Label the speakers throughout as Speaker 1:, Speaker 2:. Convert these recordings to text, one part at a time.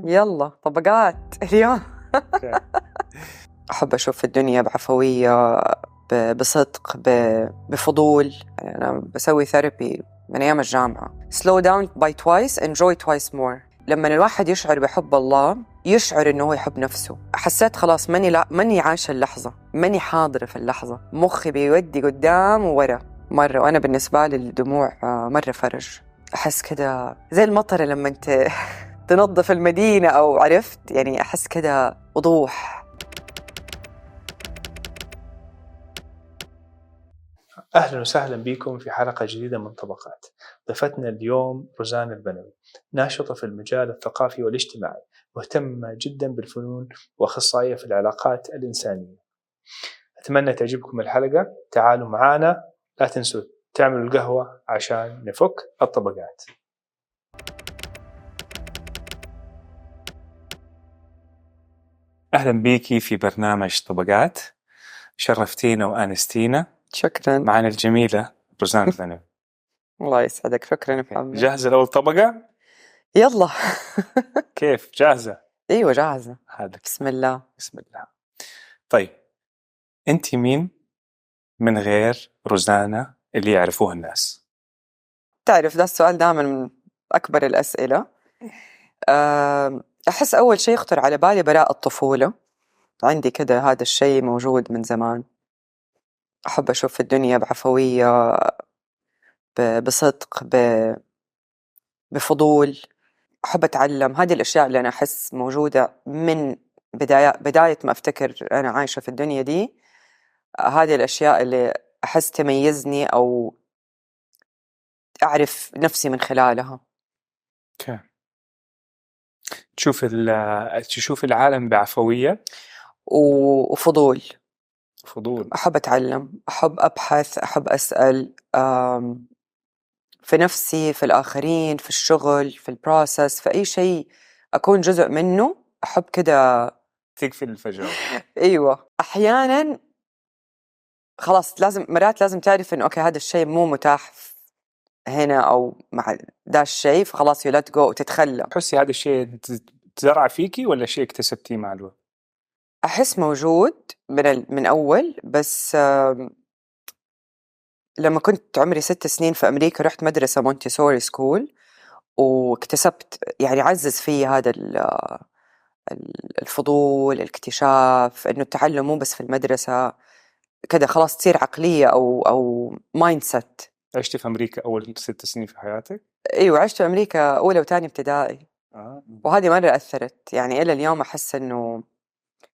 Speaker 1: يلا طبقات اليوم. أحب أشوف الدنيا بعفوية، بصدق، بفضول. يعني أنا بسوي ثيرابي من أيام الجامعة. slow down by twice, enjoy twice more. لما الواحد يشعر بحب الله يشعر إنه هو يحب نفسه. حسيت خلاص ماني عايشة اللحظة، ماني حاضرة في اللحظة، مخي بيودي قدام وورا مرة. وأنا بالنسبة لي الدموع مرة فرج. أحس كده زي المطر لما أنت تنظف المدينة، أو عرفت يعني، أحس كده وضوح.
Speaker 2: أهلا وسهلا بكم في حلقة جديدة من طبقات. ضيفتنا اليوم روزانا البنوي، ناشطة في المجال الثقافي والاجتماعي، مهتمة جدا بالفنون وأخصائية في العلاقات الإنسانية. أتمنى تعجبكم الحلقة. تعالوا معانا، لا تنسوا تعملوا القهوة عشان نفك الطبقات. أهلا بيكي في برنامج طبقات، شرفتينا وآنستينا.
Speaker 1: شكرا.
Speaker 2: معنا الجميلة روزانا البنوي.
Speaker 1: الله يسعدك. شكرا محمد.
Speaker 2: جاهزة لأول طبقة؟
Speaker 1: يلا.
Speaker 2: كيف جاهزة؟
Speaker 1: ايوه جاهزة.
Speaker 2: هذا
Speaker 1: بسم الله.
Speaker 2: بسم الله. طيب أنت مين من غير روزانا اللي يعرفوها الناس؟
Speaker 1: تعرف ده السؤال دائما من أكبر الأسئلة. أحس أول شيء يخطر على بالي براءة الطفولة. عندي كده هذا الشيء موجود من زمان. أحب أشوف الدنيا بعفوية، بصدق، بفضول. أحب أتعلم. هذه الأشياء اللي أنا أحس موجودة من بداية ما أفتكر أنا عايشة في الدنيا دي. هذه الأشياء اللي أحس تميزني أو أعرف نفسي من خلالها.
Speaker 2: okay. تشوف العالم بعفوية
Speaker 1: وفضول.
Speaker 2: فضول.
Speaker 1: أحب أتعلم، أحب أبحث، أحب أسأل في نفسي، في الآخرين، في الشغل، في البروسس، في أي شيء أكون جزء منه. أحب كده
Speaker 2: تقفل الفجوة.
Speaker 1: أيوة. أحيانا خلاص مرات لازم تعرف إنه أوكي هذا الشيء مو متاح هنا أو مع ده الشيء، فخلاص you let go وتتخلى.
Speaker 2: تحسي هذا الشيء تزرع فيكي ولا شيء اكتسبتيه مع الوقت؟
Speaker 1: أحس موجود من أول، بس لما كنت عمري 6 سنين في أمريكا رحت مدرسة مونتيسوري سكول، واكتسبت يعني عزز في هذا الفضول، الاكتشاف، إنه التعلم مو بس في المدرسة كده خلاص تصير عقلية أو مايند سيت.
Speaker 2: عشت في أمريكا أول 6 سنين في حياتك؟
Speaker 1: أيوة عشت في أمريكا أولى وثاني ابتدائي. وهذه مرة أثرت يعني إلى اليوم. أحس إنه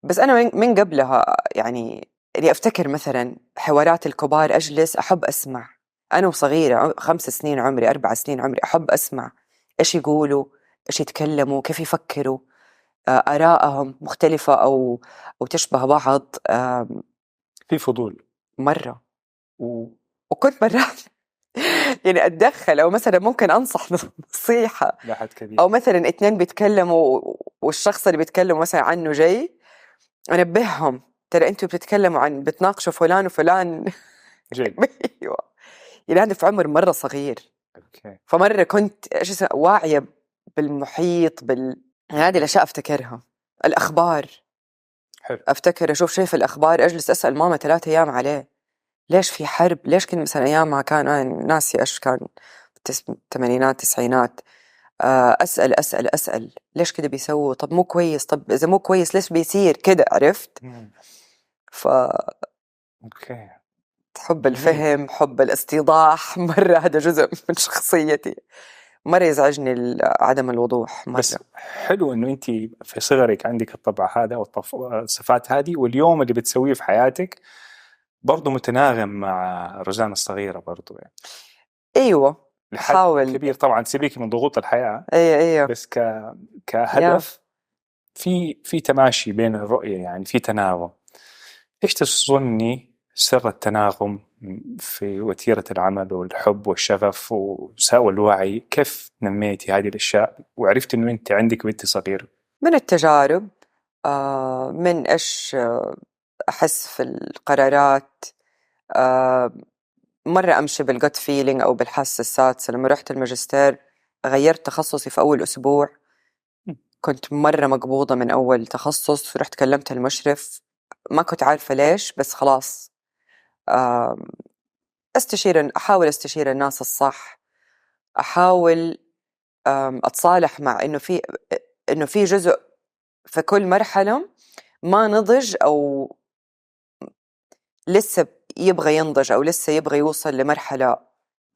Speaker 1: بس أنا من قبلها يعني اللي أفتكر مثلا حوارات الكبار أجلس أحب أسمع. أنا وصغيرة 5 سنين عمري، 4 سنين عمري، أحب أسمع إيش يقولوا، إيش يتكلموا، كيف يفكروا، آرائهم مختلفة أو تشبه بعض.
Speaker 2: في فضول
Speaker 1: مرة. وكنت مرات يعني أتدخل، أو مثلا ممكن أنصح نصيحة،
Speaker 2: لحد كبير،
Speaker 1: أو مثلا 2 بيتكلموا والشخص اللي بيتكلم مثلا عنه جاي أنبههم ترى أنتوا بتناقشوا فلان وفلان.
Speaker 2: جيد.
Speaker 1: أيوة. يعني هذا في عمر مرة صغير.
Speaker 2: أوكي.
Speaker 1: فمرة كنت واعية بالمحيط هذه الأشياء أفتكرها. الأخبار.
Speaker 2: حلو.
Speaker 1: أفتكر أشوف شيء في الأخبار أجلس أسأل ماما 3 أيام عليه. ليش في حرب؟ ليش كنت مثلا أيامها كان أنا ناسي إيش كان، الثمانينات التسعينات. أسأل أسأل أسأل ليش كده بيسووا؟ طب مو كويس، طب إذا مو كويس ليش بيصير كده؟ عرفت؟
Speaker 2: أوكي.
Speaker 1: حب الفهم، حب الاستيضاح، مرة هذا جزء من شخصيتي. مرة يزعجني عدم الوضوح مرة.
Speaker 2: بس حلو إنه أنت في صغرك عندك الطبع هذا والصفات هذه، واليوم اللي بتسويه في حياتك برضو متناغم مع روزانا الصغيرة برضو يعني.
Speaker 1: أيوة.
Speaker 2: لحد
Speaker 1: حاول.
Speaker 2: كبير طبعا سيبيك من ضغوط الحياة.
Speaker 1: أيوة.
Speaker 2: بس كهدف في تماشي بين الرؤية، يعني في تناغم. إيش تظني سر التناغم في وتيرة العمل والحب والشغف والوعي؟ كيف نميتي هذه الأشياء وعرفت إنه أنت عندك وأنت صغير؟
Speaker 1: من التجارب، من إيش أحس في القرارات. مرة أمشي بالجت فيلينج أو بالحاسة السادسة. لما رحت الماجستير غيرت تخصصي في أول أسبوع. كنت مرة مقبوضة من أول تخصص. رحت كلمت المشرف، ما كنت عارفة ليش، بس خلاص أحاول أستشير الناس الصح، أحاول أتصالح مع إنه في جزء في كل مرحلة ما نضج أو لسه يبغى ينضج أو لسه يبغى يوصل لمرحلة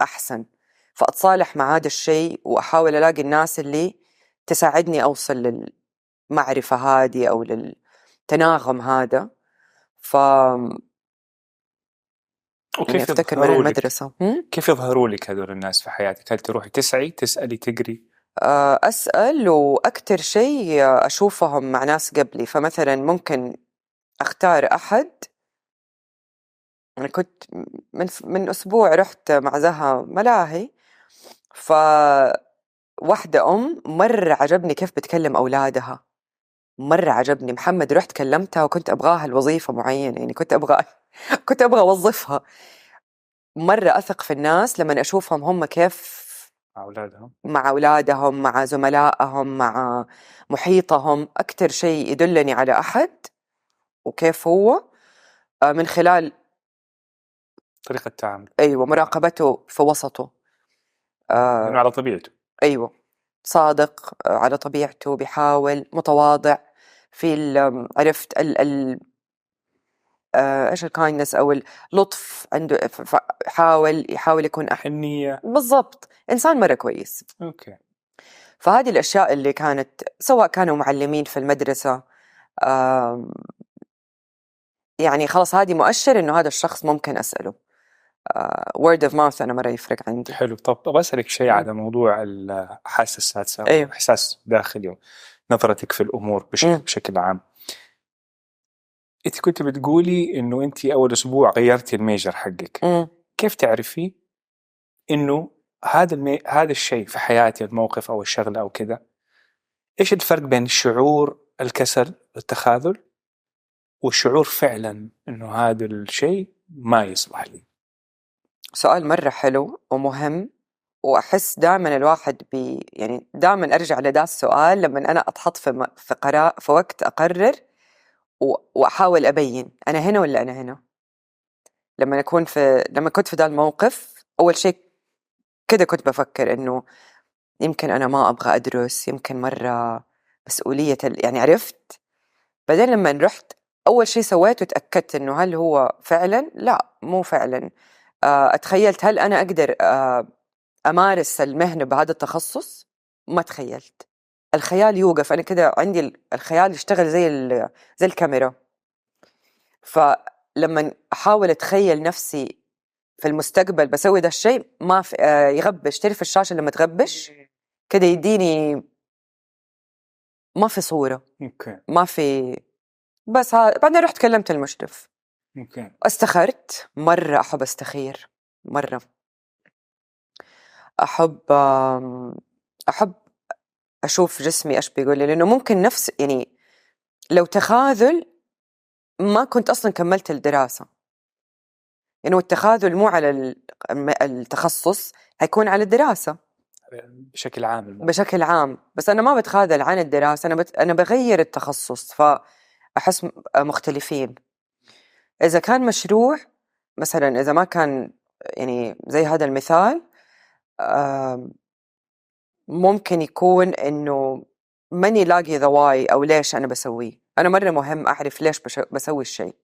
Speaker 1: أحسن، فأتصالح مع هذا الشيء وأحاول ألاقي الناس اللي تساعدني أوصل للمعرفة هذه أو للتناغم هذا. يعني
Speaker 3: وكيف
Speaker 1: أفتكر من
Speaker 3: يظهروا لك
Speaker 1: المدرسة
Speaker 3: كيف يظهروا لك هذول الناس في حياتك؟ هل تروحي تسعي، تسألي، تقري؟
Speaker 1: أسأل، وأكتر شيء أشوفهم مع ناس قبلي. فمثلا ممكن أختار أحد. أنا كنت من أسبوع رحت مع زها ملاهي، فواحدة مرة عجبني كيف بتكلم أولادها، مرة عجبني. محمد رحت كلمتها وكنت أبغاها الوظيفة معينة، يعني كنت أبغى أوظفها. مرة أثق في الناس لما أشوفهم هم كيف مع أولادهم، مع زملائهم، مع محيطهم. أكتر شيء يدلني على أحد وكيف هو من خلال
Speaker 3: طريقة تعامل.
Speaker 1: أيوة، مراقبته في وسطه.
Speaker 3: على طبيعته.
Speaker 1: أيوة، صادق، على طبيعته، بيحاول، متواضع، في عرفت إيش الكايندنس أو اللطف عنده. يحاول يكون
Speaker 3: حنية.
Speaker 1: بالضبط، إنسان مرة كويس.
Speaker 3: أوكي.
Speaker 1: فهذه الأشياء اللي كانت، سواء كانوا معلمين في المدرسة، يعني خلاص هذه مؤشر إنه هذا الشخص ممكن أسأله. word of mouth أنا مرة يفرق عندي.
Speaker 3: حلو. طب أسألك شيء على موضوع الحاسة السادسة.
Speaker 1: أيوه.
Speaker 3: إحساس داخلي، نظرتك في الأمور بشكل عام. أنت كنت بتقولي إنه أنت أول أسبوع غيرتي الميجر حقك. كيف تعرفي إنه هذا الشيء في حياتي، الموقف أو الشغلة أو كذا؟ إيش الفرق بين الشعور الكسل التخاذل والشعور فعلا إنه هذا الشيء ما يصلح لي؟ سؤال
Speaker 1: مرة حلو ومهم، وأحس دائما الواحد يعني دائما أرجع لدا السؤال لما أنا أتحط في وقت أقرر وأحاول أبين أنا هنا ولا أنا هنا. لما كنت في ذا الموقف، أول شيء كده كنت بفكر إنه يمكن أنا ما أبغى أدرس، يمكن مرة مسؤولية يعني عرفت. بعدين لما رحت أول شيء سويته تأكدت إنه هل هو فعلا، لا مو فعلا. أتخيلت هل أنا أقدر أمارس المهنة بهذا التخصص؟ ما تخيلت. الخيال يوقف، أنا كده عندي الخيال يشتغل زي الكاميرا. فلما أحاول أتخيل نفسي في المستقبل بسوي ده الشيء، ما في يغبش. تعرف الشاشة لما تغبش كده يديني ما في صورة. ما في. بس بعدين رحت كلمت المشرف. استخرت. مرة أحب أستخير، مرة أحب أشوف جسمي إيش بيقول لي، لأنه ممكن يعني لو تخاذل ما كنت أصلا كملت الدراسة. يعني التخاذل مو على التخصص، هيكون على الدراسة بشكل عام. بس أنا ما بتخاذل عن الدراسة، أنا بغير التخصص، فأحس مختلفين. إذا كان مشروع مثلا، إذا ما كان يعني زي هذا المثال، ممكن يكون إنه ماني لاقي ذواي أو ليش أنا بسويه. أنا مرة مهم أعرف ليش بسوي الشيء،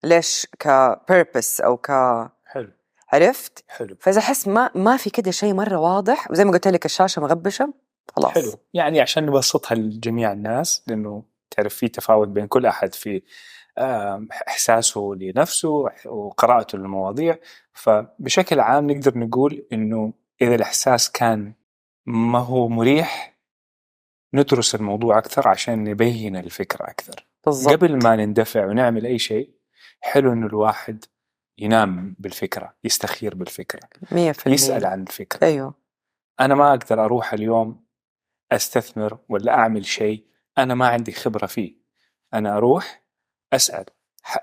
Speaker 1: ليش كبيربس أو
Speaker 3: حلو.
Speaker 1: عرفت؟
Speaker 3: حلو.
Speaker 1: فإذا أحس ما في كده شيء مرة واضح، وزي ما قلت لك الشاشة مغبشة، خلاص.
Speaker 3: حلو. يعني عشان نبسطها لجميع الناس، لأنه تعرف في تفاوت بين كل أحد في إحساسه لنفسه وقراءته للمواضيع. فبشكل عام نقدر نقول إنه إذا الإحساس كان ما هو مريح، ندرس الموضوع أكثر عشان نبين الفكرة أكثر.
Speaker 1: بالضبط.
Speaker 3: قبل ما نندفع ونعمل أي شيء، حلو إنه الواحد ينام بالفكرة، يستخير بالفكرة،
Speaker 1: 100%.
Speaker 3: يسأل عن الفكرة.
Speaker 1: أيوه.
Speaker 3: أنا ما أقدر أروح اليوم أستثمر ولا أعمل شيء أنا ما عندي خبرة فيه. أنا أروح أسأل.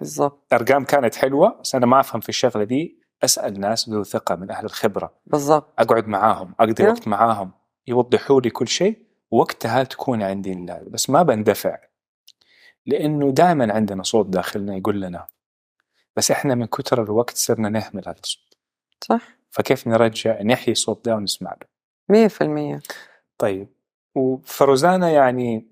Speaker 1: بالضبط.
Speaker 3: أرقام كانت حلوة بس أنا ما أفهم في الشغلة دي، أسأل ناس ذو ثقة من أهل الخبرة.
Speaker 1: بالضبط.
Speaker 3: أقعد معاهم، أقضي وقت معاهم، يوضحوا لي كل شيء وقتها تكون عندي بس ما بندفع، لأنه دائما عندنا صوت داخلنا يقول لنا، بس إحنا من كتر الوقت صرنا نهمل هذا الصوت.
Speaker 1: صح.
Speaker 3: فكيف نرجع نحيي الصوت ده ونسمع له؟
Speaker 1: 100%.
Speaker 3: طيب، وفروزانا يعني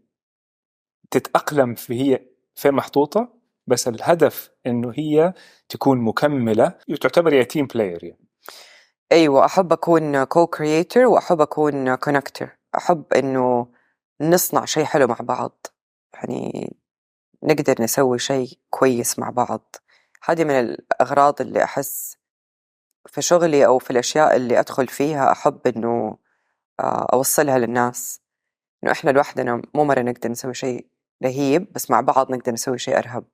Speaker 3: تتأقلم هي محطوطة، بس الهدف إنه هي تكون مكملة وتعتبر يا تيم بلاير يعني.
Speaker 1: أيوة، أحب أكون كو-كرييتر وأحب أكون كونكتر. أحب إنه نصنع شيء حلو مع بعض، يعني نقدر نسوي شيء كويس مع بعض. هذه من الأغراض اللي أحس في شغلي أو في الأشياء اللي أدخل فيها، أحب إنه أوصلها للناس، إنه إحنا لوحدنا مو مرة نقدر نسوي شيء رهيب، بس مع بعض نقدر نسوي شيء أرهب.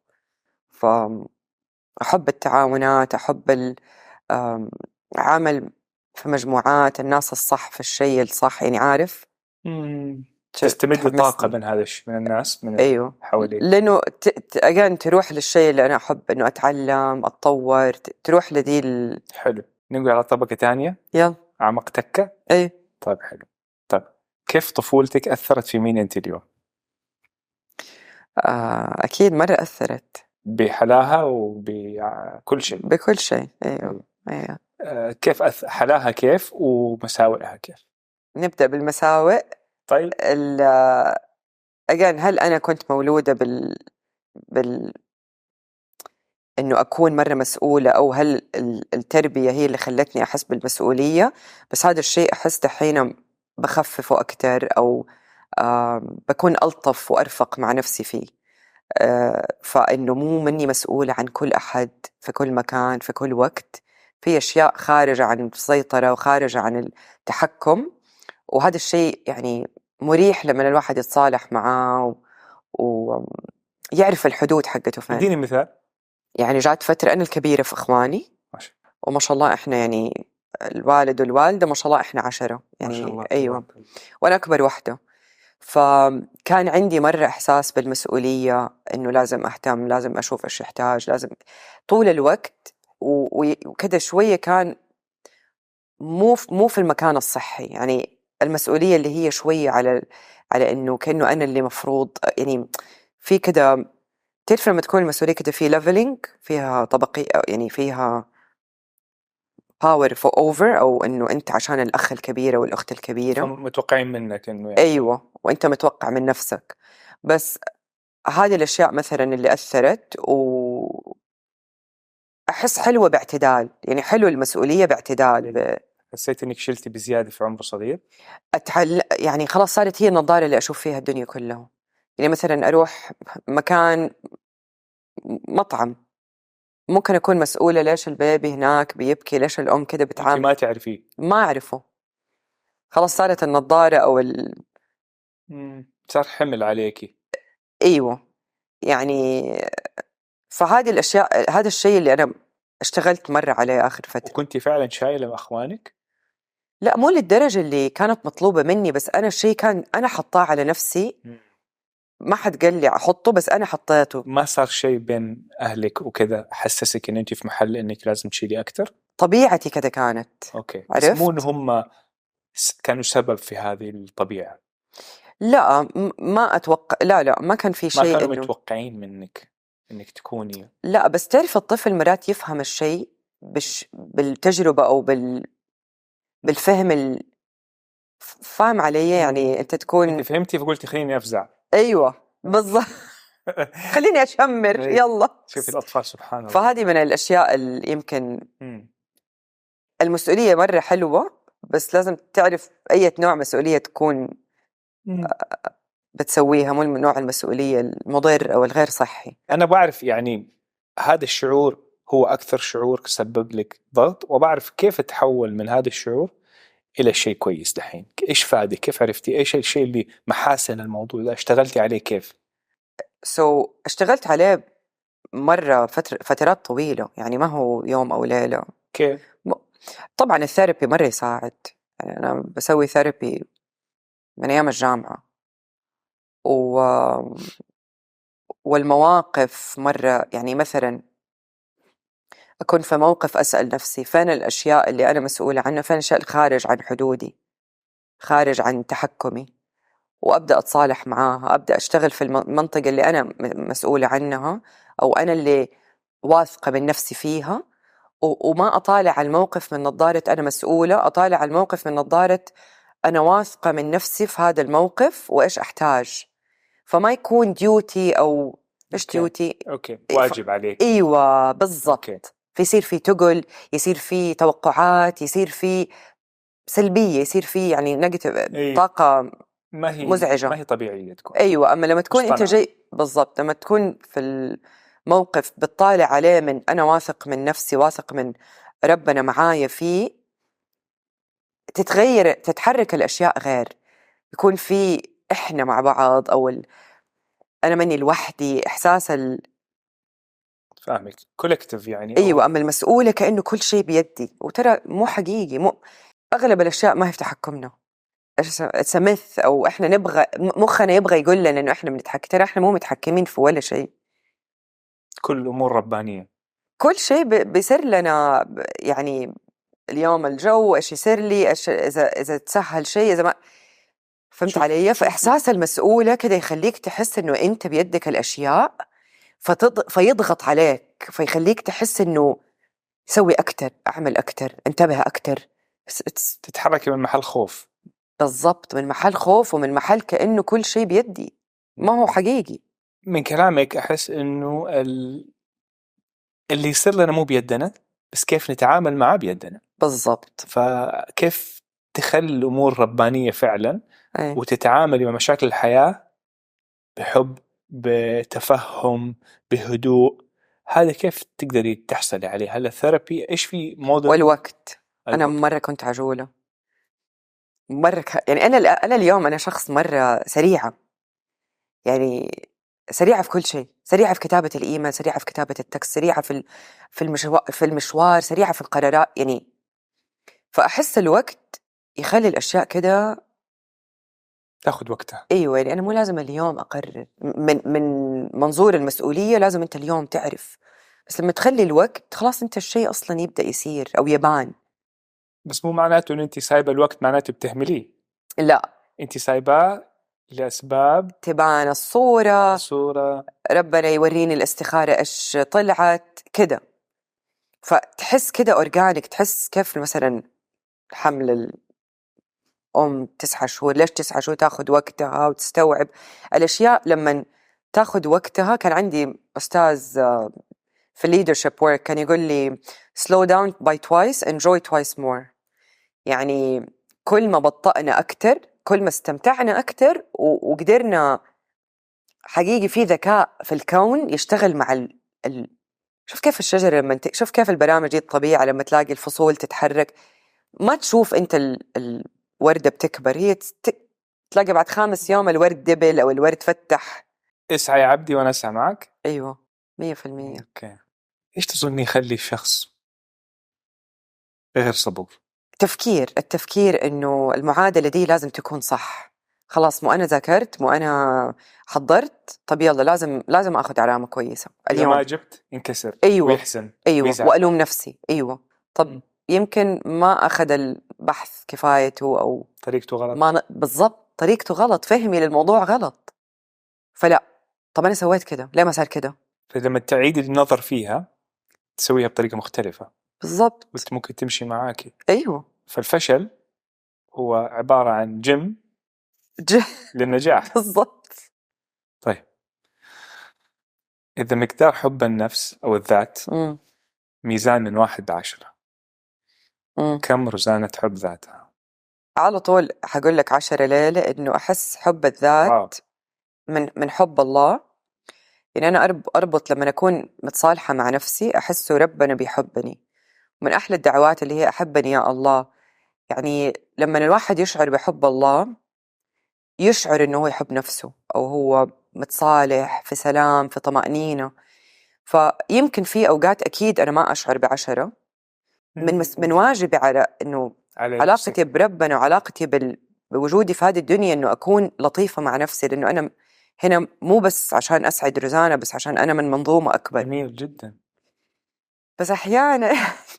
Speaker 1: فأحب التعاونات، أحب عمل في مجموعات، الناس الصح في الشيء الصح، يعني عارف
Speaker 3: تستمد طاقة
Speaker 1: تحمسني.
Speaker 3: من هذا من الناس من
Speaker 1: أيوه،
Speaker 3: حواليك،
Speaker 1: لأنه أجان تروح للشيء اللي أنا أحب إنه أتعلم أتطور، تروح لدي
Speaker 3: حلو. نقول على طبقة تانية،
Speaker 1: يلا.
Speaker 3: أعمق تكة.
Speaker 1: أي.
Speaker 3: طيب حلو. طيب، كيف طفولتك أثرت في مين أنت اليوم؟
Speaker 1: أكيد مرة أثرت
Speaker 3: بحلاها وبكل شيء.
Speaker 1: بكل شيء. أيوه. أيوه.
Speaker 3: كيف حلاها كيف ومساوئها كيف؟
Speaker 1: نبدأ بالمساوئ.
Speaker 3: طيب.
Speaker 1: أجان هل أنا كنت مولودة إنه أكون مرة مسؤولة، أو هل التربية هي اللي خلتني أحس بالمسؤولية؟ بس هذا الشيء أحس دحين بخففه أكتر، أو بكون ألطف وأرفق مع نفسي فيه. فإنه مو مني مسؤولة عن كل أحد في كل مكان في كل وقت، في أشياء خارجة عن السيطرة وخارجة عن التحكم، وهذا الشيء يعني مريح لما الواحد يتصالح معاه ويعرف الحدود حقته فين.
Speaker 3: اديني مثال.
Speaker 1: يعني جات فترة أنا الكبيرة في إخواني، وما شاء الله إحنا يعني الوالد والوالدة ما شاء الله إحنا 10 يعني.
Speaker 3: ما شاء الله.
Speaker 1: أيوة. وأنا أكبر واحدة، فكان عندي مرة إحساس بالمسؤولية، إنه لازم أهتم، لازم أشوف إيش يحتاج، لازم طول الوقت وكذا شوية كان مو في المكان الصحي. يعني المسؤولية اللي هي شوية على إنه كأنه أنا اللي مفروض، يعني في كده، تعرف لما تكون المسؤولية كده في ليفلينج، فيها طبقي، يعني فيها باور اوفر، او انه انت عشان الاخ الكبيره والاخت الكبيره
Speaker 3: متوقعين منك انه يعني.
Speaker 1: ايوه، وانت متوقع من نفسك. بس هذه الاشياء مثلا اللي اثرت، احس حلوه باعتدال، يعني حلو المسؤوليه باعتدال.
Speaker 3: حسيت انك شلتي بزياده في عمر صغير؟
Speaker 1: يعني خلاص صارت هي النظاره اللي اشوف فيها الدنيا كلها. يعني مثلا اروح مكان مطعم، ممكن أكون مسؤولة ليش البيبي هناك بيبكي، ليش الأم كده بتعامل،
Speaker 3: ما تعرفيه،
Speaker 1: ما أعرفه. خلاص صارت النظارة أو
Speaker 3: صار حمل عليكي.
Speaker 1: أيوة يعني. فهذه الأشياء، هذا الشيء اللي أنا اشتغلت مرة عليه آخر فترة.
Speaker 3: وكنتي فعلا شايلة أخوانك؟
Speaker 1: لا، مو للدرجة اللي كانت مطلوبة مني، بس أنا الشيء كان أنا حطاه على نفسي، ما حد قال لي أحطه، بس أنا حطيته.
Speaker 3: ما صار شيء بين أهلك وكذا حسسك إن أنت في محل إنك لازم تشيلي أكتر؟
Speaker 1: طبيعتي كده كانت.
Speaker 3: أوكي.
Speaker 1: عرفت؟
Speaker 3: بس مو إن هم كانوا سبب في هذه الطبيعة؟
Speaker 1: لا، ما أتوقع. لا ما كان في شيء.
Speaker 3: ما كانوا متوقعين منك إنك تكوني.
Speaker 1: لا، بس تعرف الطفل مرات يفهم الشيء بالتجربة أو بالفهم فاهم علي؟ يعني أنت تكون
Speaker 3: أنت فهمتي فقلتي خليني أفزع.
Speaker 1: أيوة بالضبط. خليني أشمر يلا.
Speaker 3: شوفي الأطفال سبحان الله.
Speaker 1: فهذه من الأشياء اللي يمكن المسؤولية مرة حلوة، بس لازم تعرف أي نوع مسؤولية تكون بتسويها، مو نوع المسؤولية المضر أو الغير صحي.
Speaker 3: أنا بعرف يعني هذا الشعور هو أكثر شعور سبب لك ضغط، وبعرف كيف تحول من هذا الشعور إلى شيء كويس دحين. إيش فادك؟ كيف عرفتي إيش الشيء اللي محاسن الموضوع ده؟ اشتغلتي عليه كيف؟
Speaker 1: اشتغلت عليه مرة فترات طويلة، يعني ما هو يوم أو ليلة.
Speaker 3: كيف؟
Speaker 1: طبعا الثيرابي مرة يساعد، يعني أنا بسوي ثيرابي من أيام الجامعة، والمواقف مرة، يعني مثلا أكون في موقف أسأل نفسي فين الأشياء اللي أنا مسؤولة عنها، فين الأشياء الخارج عن حدودي، خارج عن تحكمي، وأبدأ أتصالح معاها، أبدأ أشتغل في المنطقة اللي أنا مسؤولة عنها أو أنا اللي واثقة من نفسي فيها، وما أطالع على الموقف من نظارة أنا مسؤولة، أطالع على الموقف من نظارة أنا واثقة من نفسي في هذا الموقف وإيش أحتاج. فما يكون ديوتي أو إيش ديوتي،
Speaker 3: أوكي واجب عليك.
Speaker 1: أيوة بالضبط.
Speaker 3: أوكي.
Speaker 1: فيصير في تقل، يصير في توقعات، يصير في سلبية، يصير في يعني نيجاتيف، طاقة
Speaker 3: ما هي
Speaker 1: مزعجة،
Speaker 3: ما هي طبيعية تكون.
Speaker 1: أيوة. أما لما تكون أنت جاي بالضبط، لما تكون في الموقف بتطالع عليه من أنا واثق من نفسي، واثق من ربنا معايا فيه، تتغير، تتحرك الأشياء غير، يكون في إحنا مع بعض أو أنا مني لوحدي، إحساس
Speaker 3: فاهمك كولكتيف يعني.
Speaker 1: أيوة. أما المسؤولة كأنه كل شيء بيدي، وترى مو حقيقي، مو أغلب الأشياء ما هي في تحكمنا. سمث أو إحنا نبغى، مخنا يبغى يقول لنا إنه إحنا بنتحكم، ترى إحنا مو متحكمين في ولا شيء.
Speaker 3: كل الأمور ربانية،
Speaker 1: كل شيء بيصير لنا يعني اليوم الجو إيش يصير لي، إيش إذا تسهل شيء، إذا ما فهمت علي. فإحساس المسؤولة كده يخليك تحس إنه أنت بيدك الأشياء، فيضغط عليك، فيخليك تحس إنه سوي أكتر، أعمل أكتر، انتبه أكتر.
Speaker 3: تتحرك من محل خوف.
Speaker 1: بالضبط، من محل خوف ومن محل كأنه كل شيء بيدي، ما هو حقيقي.
Speaker 3: من كلامك أحس إنه اللي يصير لنا مو بيدنا، بس كيف نتعامل معه بيدنا.
Speaker 1: بالضبط.
Speaker 3: فكيف تخلي الأمور ربانية فعلا،
Speaker 1: أي.
Speaker 3: وتتعاملي مع مشاكل الحياة بحب، بتفهم، بهدوء. هذا كيف تقدري تحصلي عليه؟ هل الثيرابي إيش في موديل؟
Speaker 1: والوقت. أنا مرة كنت عجولة، مرة يعني أنا اليوم أنا شخص مرة سريعة، يعني سريعة في كل شيء، سريعة في كتابة الإيميل، سريعة في كتابة التكست، سريعة في المشوار، سريعة في القرارات يعني. فأحس الوقت يخلي الأشياء كده
Speaker 3: تاخذ وقتها.
Speaker 1: أيوة. يعني أنا مو لازم اليوم أقرر من منظور المسؤولية، لازم أنت اليوم تعرف، بس لما تخلي الوقت خلاص أنت الشيء أصلا يبدأ يصير أو يبان.
Speaker 3: بس مو معناته إن أنت سايبة الوقت معناته بتهمليه.
Speaker 1: لا،
Speaker 3: أنت سايباه لأسباب
Speaker 1: تبان الصورة، ربنا يوريني الاستخارة إيش طلعت كده، فتحس كده أورجانيك. تحس كيف مثلا حمل الأم 9 شهور، ليش 9 شهور تاخد وقتها وتستوعب الأشياء. لما تاخد وقتها، كان عندي أستاذ في leadership work كان يقول لي slow down by twice, enjoy twice more. يعني كل ما بطأنا أكتر، كل ما استمتعنا أكتر، وقدرنا حقيقي في ذكاء في الكون يشتغل مع شوف كيف الشجرة لما شوف كيف البرامج الطبيعة لما تلاقي الفصول تتحرك، ما تشوف أنت الوردة بتكبر، هي تلاقي بعد 5 يوم الورد دبل أو الورد فتح.
Speaker 3: اسعى يا عبدي وأنا أسعى معك.
Speaker 1: أيوة 100%.
Speaker 3: أوكي. إيش تظني يخلي الشخص غير صبور؟
Speaker 1: التفكير إنه المعادلة دي لازم تكون صح. خلاص، مو أنا ذاكرت، مو أنا حضرت، طب يلا لازم أخذ علامة كويسة اليوم.
Speaker 3: إذا ما جبت ينكسر.
Speaker 1: أيوة.
Speaker 3: ويحسن.
Speaker 1: أيوة.
Speaker 3: ويزعل.
Speaker 1: وألوم نفسي. أيوة. طب يمكن ما أخذ البحث كفايته أو
Speaker 3: طريقته غلط.
Speaker 1: بالضبط، طريقته غلط، فهمي للموضوع غلط. فلا، طب أنا سويت كده، ليه ما صار كده؟
Speaker 3: فلما تعيد النظر فيها تسويها بطريقة مختلفة.
Speaker 1: بالضبط.
Speaker 3: بس ممكن تمشي معاكي.
Speaker 1: أيوة.
Speaker 3: فالفشل هو عبارة عن جيم للنجاح.
Speaker 1: بالضبط.
Speaker 3: طيب، إذا مقدار حب النفس أو الذات ميزان من 1-10، كم روزانة تحب ذاتها؟
Speaker 1: على طول حقول لك 10 ليه؟ لأنه أحس حب الذات من حب الله. يعني أنا أربط لما أكون متصالحة مع نفسي، أحسه ربنا بيحبني. من أحلى الدعوات اللي هي أحبني يا الله. يعني لما الواحد يشعر بحب الله، يشعر إنه هو يحب نفسه، أو هو متصالح في سلام في طمأنينة. فيمكن في أوقات أكيد أنا ما أشعر ب10، من واجبي على إنه علاقتي بربنا وعلاقتي بوجودي في هذه الدنيا إنه أكون لطيفة مع نفسي، لأنه أنا هنا مو بس عشان أسعد روزانا، بس عشان أنا من منظومة أكبر.
Speaker 3: جميل جدا.
Speaker 1: بس أحيانا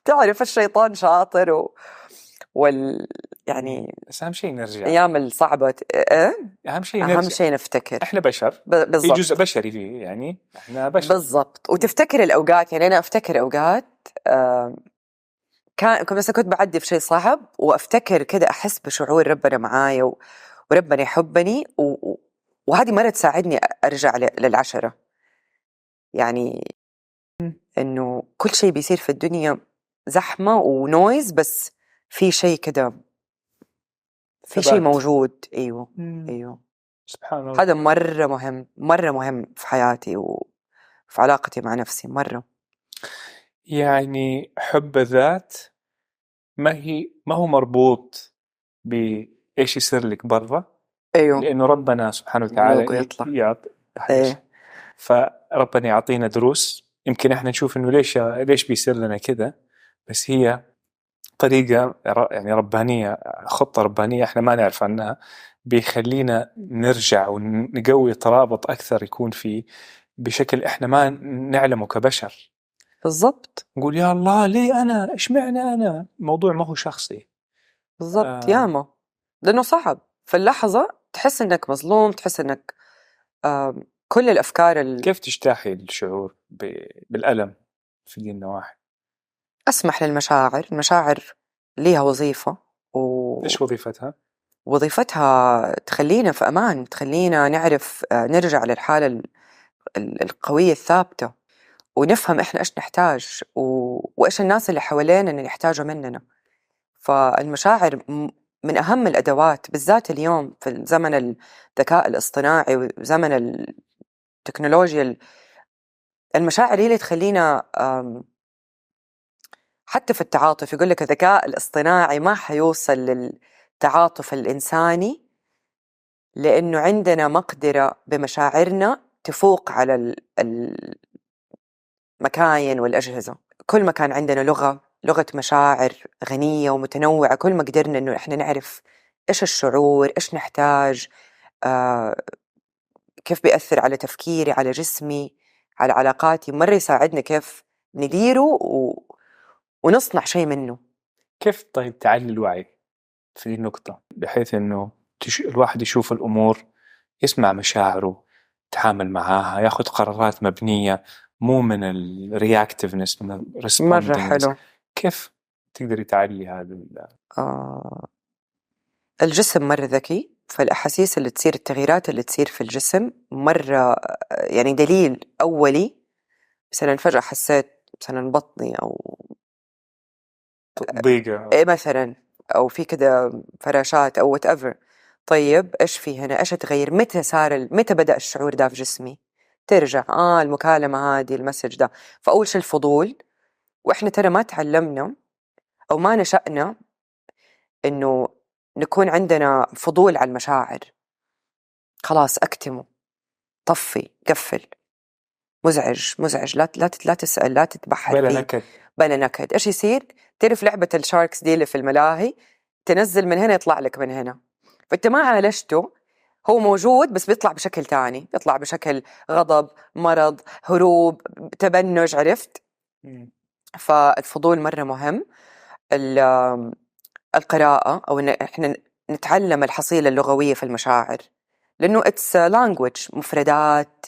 Speaker 1: تعرف الشيطان شاطر يعني
Speaker 3: بس أهم شيء نرجع،
Speaker 1: الأيام الصعبة
Speaker 3: أهم شيء نرجع.
Speaker 1: أهم شيء نفتكر
Speaker 3: إحنا بشر، في
Speaker 1: بالضبط
Speaker 3: جزء بشري فيه، يعني إحنا بشر
Speaker 1: بالضبط. وتفتكر الأوقات، يعني أنا أفتكر أوقات مثلا كنت بعدي في شيء صعب وأفتكر كده، أحس بشعور ربنا معايا وربنا يحبني وهذه مرة تساعدني أرجع للعشرة. يعني إنه كل شيء بيصير في الدنيا زحمة ونويز، بس في شيء كده، في شيء
Speaker 3: ثبات.
Speaker 1: موجود. أيوه أيوه.
Speaker 3: سبحان الله.
Speaker 1: هذا مرة مهم، مرة مهم في حياتي وفي علاقتي مع نفسي مرة.
Speaker 3: يعني حب الذات ما هو مربوط بإيش يصير لك برا،
Speaker 1: أيوه
Speaker 3: لأنه ربنا سبحانه
Speaker 1: اللوجو
Speaker 3: وتعالى
Speaker 1: يطلع. إيه
Speaker 3: فربنا يعطينا دروس. يمكن احنا نشوف انه ليش بيصير لنا كذا، بس هي طريقة يعني ربانية، خطة ربانية احنا ما نعرف عنها، بيخلينا نرجع ونقوي ترابط أكثر يكون فيه بشكل احنا ما نعلمه كبشر.
Speaker 1: بالضبط
Speaker 3: نقول يا الله ليه أنا، إيش معنى أنا، موضوع ما هو شخصي.
Speaker 1: بالضبط. ياما لأنه صعب في اللحظة تحس إنك مظلوم، تحس إنك كل الأفكار
Speaker 3: كيف تجتاحي الشعور بالألم في دي النواحي؟
Speaker 1: أسمح للمشاعر. المشاعر ليها وظيفة
Speaker 3: إيش وظيفتها؟
Speaker 1: وظيفتها تخلينا في أمان، تخلينا نعرف نرجع للحالة القوية الثابتة، ونفهم إحنا إيش نحتاج وإيش الناس اللي حوالينا اللي يحتاجوا مننا. فالمشاعر من أهم الأدوات، بالذات اليوم في زمن الذكاء الاصطناعي وزمن التكنولوجيا. المشاعر هي اللي تخلينا حتى في التعاطف. يقول لك الذكاء الاصطناعي ما حيوصل للتعاطف الإنساني، لأنه عندنا مقدرة بمشاعرنا تفوق على المكاين والأجهزة. كل ما كان عندنا لغة مشاعر غنية ومتنوعة، كل ما قدرنا إنه إحنا نعرف إيش الشعور، إيش نحتاج، كيف بيأثر على تفكيري، على جسمي، على علاقاتي. مرة يساعدنا كيف نديره ونصنع شيء منه.
Speaker 3: كيف طيب تعلي الوعي في النقطة، بحيث إنه الواحد يشوف الأمور، يسمع مشاعره، يتعامل معاها، ياخذ قرارات مبنية مو من الرياكتيفنس، من
Speaker 1: مرة
Speaker 3: الريسبوندنس.
Speaker 1: حلو.
Speaker 3: كيف تقدري تعلي هذا
Speaker 1: الجسم مرة ذكي، فالأحاسيس اللي تصير، التغييرات اللي تصير في الجسم مرة يعني دليل أولي. مثلا فجأة حسيت مثلا بطني أو
Speaker 3: ضيقة
Speaker 1: مثلا، أو في كده فراشات أو whatever. طيب إيش في هنا، إيش تغير، متى بدأ الشعور ده في جسمي؟ ترجع المكالمة هذه، المسج ده. فأول شيء الفضول. وإحنا ترى ما تعلمنا أو ما نشأنا إنه نكون عندنا فضول على المشاعر. خلاص أكتمه، طفي، قفل. مزعج لا تسأل، لا تتبحر
Speaker 3: بلا
Speaker 1: فيه
Speaker 3: نكد.
Speaker 1: بلا نكد. إيش يصير؟ تعرف لعبة الشاركس دي اللي في الملاهي، تنزل من هنا يطلع لك من هنا، فأنت ما عالجته، هو موجود بس بيطلع بشكل تاني، بيطلع بشكل غضب، مرض، هروب، تبنج. عرفت؟ فالفضول مرة مهم. القراءة، أو إن إحنا نتعلم الحصيلة اللغوية في المشاعر، لأنه it's language، مفردات،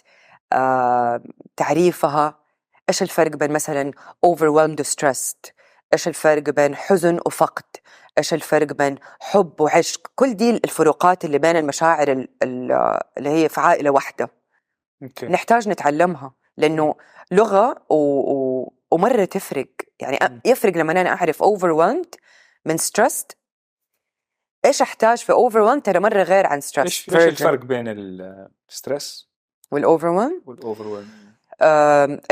Speaker 1: تعريفها. إيش الفرق بين مثلا overwhelmed و stressed؟ إيش الفرق بين حزن وفقد؟ إيش الفرق بين حب وعشق؟ كل دي الفروقات اللي بين المشاعر اللي هي في عائلة واحدة. نحتاج نتعلمها، لأنه لغة ومرة تفرق. يعني يفرق لما أنا أعرف overwhelmed من stressed. إيش أحتاج في overwhelmed ترى مرة غير عن stressed.
Speaker 3: إيش الفرق بين الستريس
Speaker 1: والoverwhelm؟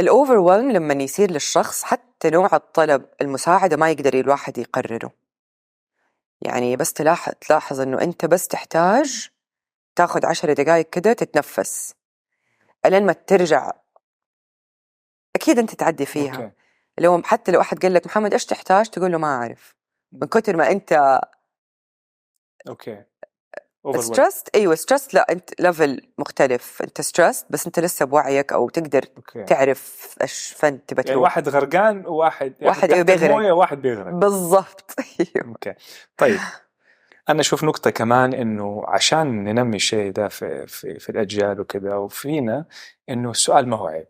Speaker 1: الoverwhelm لما يصير للشخص حتى نوع الطلب، المساعدة، ما يقدر الواحد يقرره. يعني بس تلاحظ إنه أنت بس تحتاج تاخد 10 دقائق كده تتنفس ألين ما ترجع. أكيد أنت تعدي فيها. لو حتى لو أحد قال لك محمد إيش تحتاج، تقول له ما أعرف، من كتر ما أنت stressed أيوة stressed لا أنت level مختلف، أنت stressed بس أنت لسه بوعيك أو تقدر تعرف إيش فين تبى تروح.
Speaker 3: يعني واحد غرقان وواحد
Speaker 1: واحد
Speaker 3: تحت
Speaker 1: بيغرق
Speaker 3: الموية وواحد بيغرق
Speaker 1: بالضبط.
Speaker 3: أوكي طيب أنا أشوف نقطة كمان إنه عشان ننمي الشيء ده في الأجيال وكذا وفينا، إنه السؤال ما هو عيب.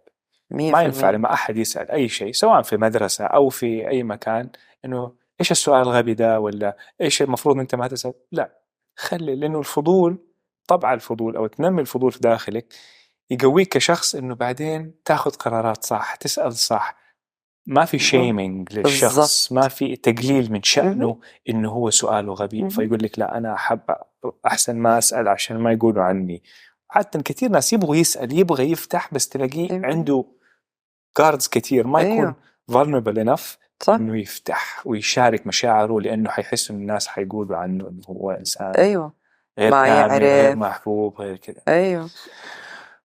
Speaker 3: ما ينفع لما أحد يسأل أي شيء سواء في مدرسة أو في أي مكان إنه إيش السؤال الغبي ده ولا إيش المفروض أنت ما تسأل. لا، خلي، لأنه الفضول، طبعا الفضول أو تنمي الفضول في داخلك يقويك كشخص إنه بعدين تاخذ قرارات صح، تسأل صح، ما في شيمينج للشخص، ما في تقليل من شأنه إنه هو سؤاله غبي فيقول لك لا أنا أحب أحسن ما أسأل عشان ما يقولوا عني. حتى كثير ناس يبغى يسأل، يبغى يفتح، بس تلاقيه عنده كاردز كثير، ما يكون vulnerable enough إنه يفتح ويشارك مشاعره، لأنه حيحس إن الناس حيقولوا عنه إنه هو إنسان غير
Speaker 1: ما
Speaker 3: كامل، غير
Speaker 1: يعرف،
Speaker 3: محبوب، غير كذا.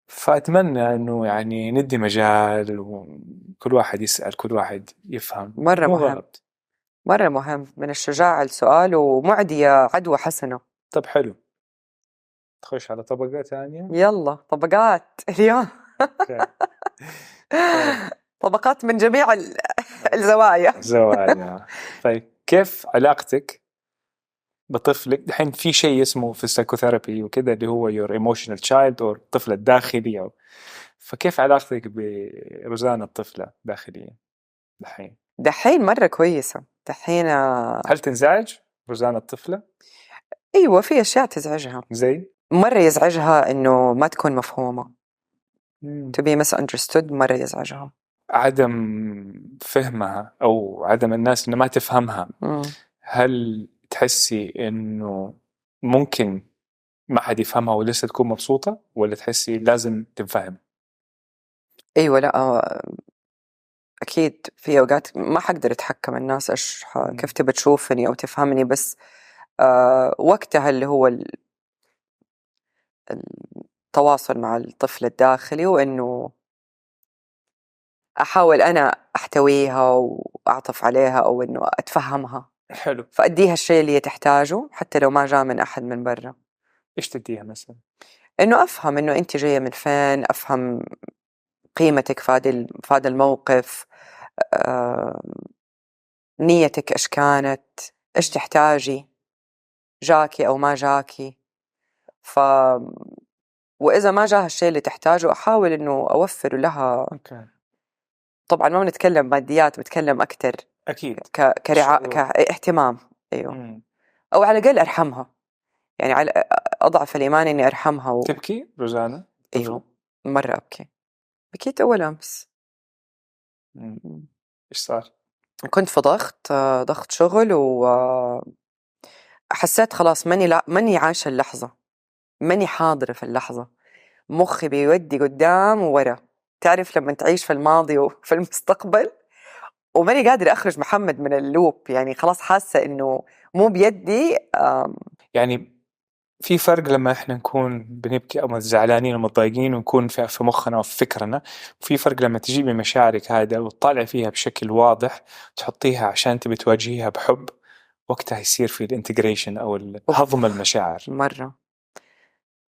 Speaker 3: فأتمنى إنه يعني ندي مجال وكل واحد يسأل، كل واحد يفهم.
Speaker 1: مرة مهم، مرة مهم من الشجاعة السؤال، ومعدية عدوى حسنة.
Speaker 3: طب حلو، تخش على طبقة ثانية.
Speaker 1: يلا طبقات اليوم. طبقات من جميع الزوايا.
Speaker 3: طيب كيف علاقتك بطفلك دحين؟ في شيء اسمه في السايكوثيرابي وكذا اللي هو your emotional child أو الطفل الداخلي فكيف علاقتك بروزانا الطفلة داخليا دحين؟
Speaker 1: مرة كويسة دحين.
Speaker 3: هل تنزعج روزانا الطفلة؟
Speaker 1: أيوة في أشياء تزعجها،
Speaker 3: زي
Speaker 1: مرة يزعجها إنه ما تكون مفهومة to be misunderstood، مرة يزعجها
Speaker 3: عدم فهمها أو عدم الناس إنه ما تفهمها. هل تحسي إنه ممكن ما حد يفهمها ولسه تكون مبسوطة، ولا تحسي لازم تنفهم؟
Speaker 1: أيوة لا أكيد في أوقات ما حقدر أتحكم الناس إيش كيف تبى تشوفني أو تفهمني، بس وقتها اللي هو التواصل مع الطفل الداخلي، وإنه أحاول أنا أحتويها وأعطف عليها أو إنه أتفهمها.
Speaker 3: حلو.
Speaker 1: فأديها الشيء اللي هي تحتاجه حتى لو ما جاء من أحد من برا.
Speaker 3: إيش تديها مثلا؟
Speaker 1: إنه أفهم إنه أنت جاية من فين، أفهم قيمتك في هذا الموقف، نيتك إيش كانت، إيش تحتاجي، جاكي أو ما جاكي. وإذا ما جاها الشيء اللي تحتاجه أحاول إنه أوفر لها. طبعا ما بنتكلم ماديات، بنتكلم أكتر
Speaker 3: أكيد
Speaker 1: كاهتمام. أيوه. أو على الأقل أرحمها، يعني على أضعف الإيمان إني أرحمها.
Speaker 3: تبكي روزانا؟
Speaker 1: أيوه مرة أبكي، بكيت أول أمس.
Speaker 3: إيش صار؟
Speaker 1: كنت في ضغط شغل، وحسيت خلاص ماني عايشة اللحظة، ماني حاضرة في اللحظة، مخي بيودي قدام وورا. تعرف لما تعيش في الماضي وفي المستقبل، وماني قادر أخرج محمد من اللوب، يعني خلاص حاسة إنه مو بيدي.
Speaker 3: يعني في فرق لما إحنا نكون بنبكي أو زعلانين ومتضايقين ونكون في مخنا وفي فكرنا، وفي فرق لما تجيبي مشاعرك هذا وتطلع فيها بشكل واضح، تحطيها عشان تبي تواجهيها بحب، وقتها يصير في الانتجريشن أو هضم المشاعر.
Speaker 1: مرة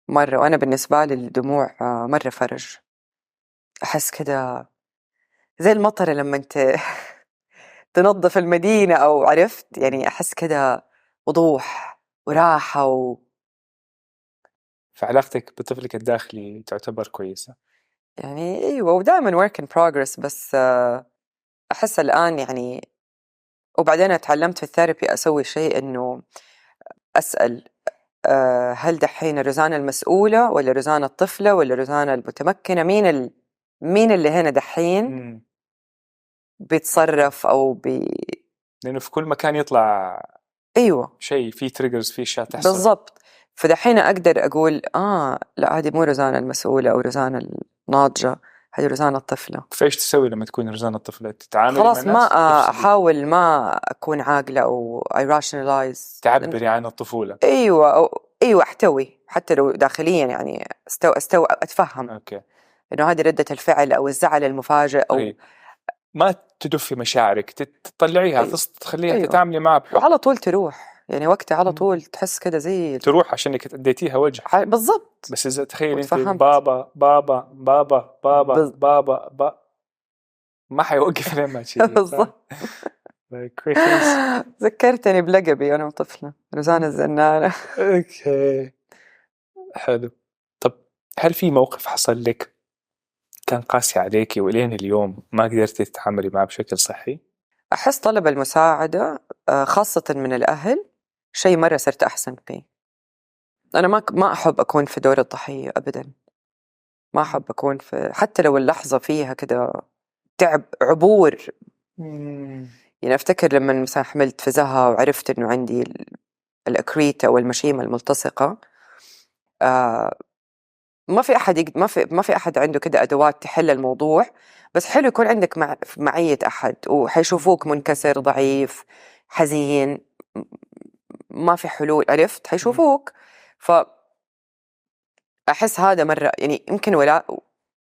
Speaker 1: وأنا بالنسبة لي الدموع مرة فرج. أحس كده زي المطر لما أنت تنظف المدينة، أو عرفت يعني، أحس كده وضوح وراحة
Speaker 3: فعلاقتك بطفلك الداخلي تعتبر كويسة
Speaker 1: يعني. أيوة، ودائما work in progress، بس أحس الآن يعني. وبعدين تعلمت في الثيرابي أسوي شيء إنه أسأل هل دحين روزانا المسؤولة ولا روزانا الطفلة ولا روزانا المتمكنة؟ مين اللي هنا دحين بيتصرف أو
Speaker 3: لأنه في كل مكان يطلع
Speaker 1: أيوة
Speaker 3: شيء فيه تريجرز، فيه أشياء تحصل
Speaker 1: بالضبط. فدحين أقدر أقول لا هذه مو روزانا المسؤولة أو روزانا الناضجة، هذه روزانا الطفلة.
Speaker 3: فإيش تسوي لما تكون روزانا الطفلة؟ تتعامل
Speaker 1: خلاص
Speaker 3: مع الناس؟
Speaker 1: ما أحاول ما أكون عاقلة أو I rationalize،
Speaker 3: تعبري عن الطفولة.
Speaker 1: أيوة أحتوي حتى لو داخليا، يعني أتفهم
Speaker 3: أوكي.
Speaker 1: إنه هذه ردة الفعل أو الزعل المفاجئ، أو
Speaker 3: ما تدفي مشاعرك، تطلعيها، تخليها تتعاملي معها بحب،
Speaker 1: وعلى طول تروح. يعني وقتها على طول تحس كده زي
Speaker 3: تروح عشانك اديتيها وجه.
Speaker 1: بالضبط.
Speaker 3: بس إذا تخيل أنت
Speaker 1: وتفهمت.
Speaker 3: بابا بابا بابا بابا بابا بابا ما حيوقف لما تشيلي.
Speaker 1: بالضبط. ذكرتني بلقبي أنا وطفلة روزانا الزنانة.
Speaker 3: أوكي حلو. طب هل في موقف حصل لك كان قاسي عليكي ولين اليوم ما قدرتي تتعاملي معه بشكل صحي؟
Speaker 1: أحس طلب المساعدة خاصة من الأهل شيء مرة صرت أحسن فيه. أنا ما أحب أكون في دور الضحية أبدا. ما أحب أكون في، حتى لو اللحظة فيها كده تعب عبور. يعني أفتكر لما مثلا حملت فزها وعرفت إنه عندي الأكريت أو المشيمة الملتصقة، ما في أحد عنده كده أدوات تحل الموضوع، بس حلو يكون عندك معية أحد وحيشوفوك منكسر ضعيف حزين ما في حلول، عرفت حيشوفوك. فأحس هذا مرة يعني يمكن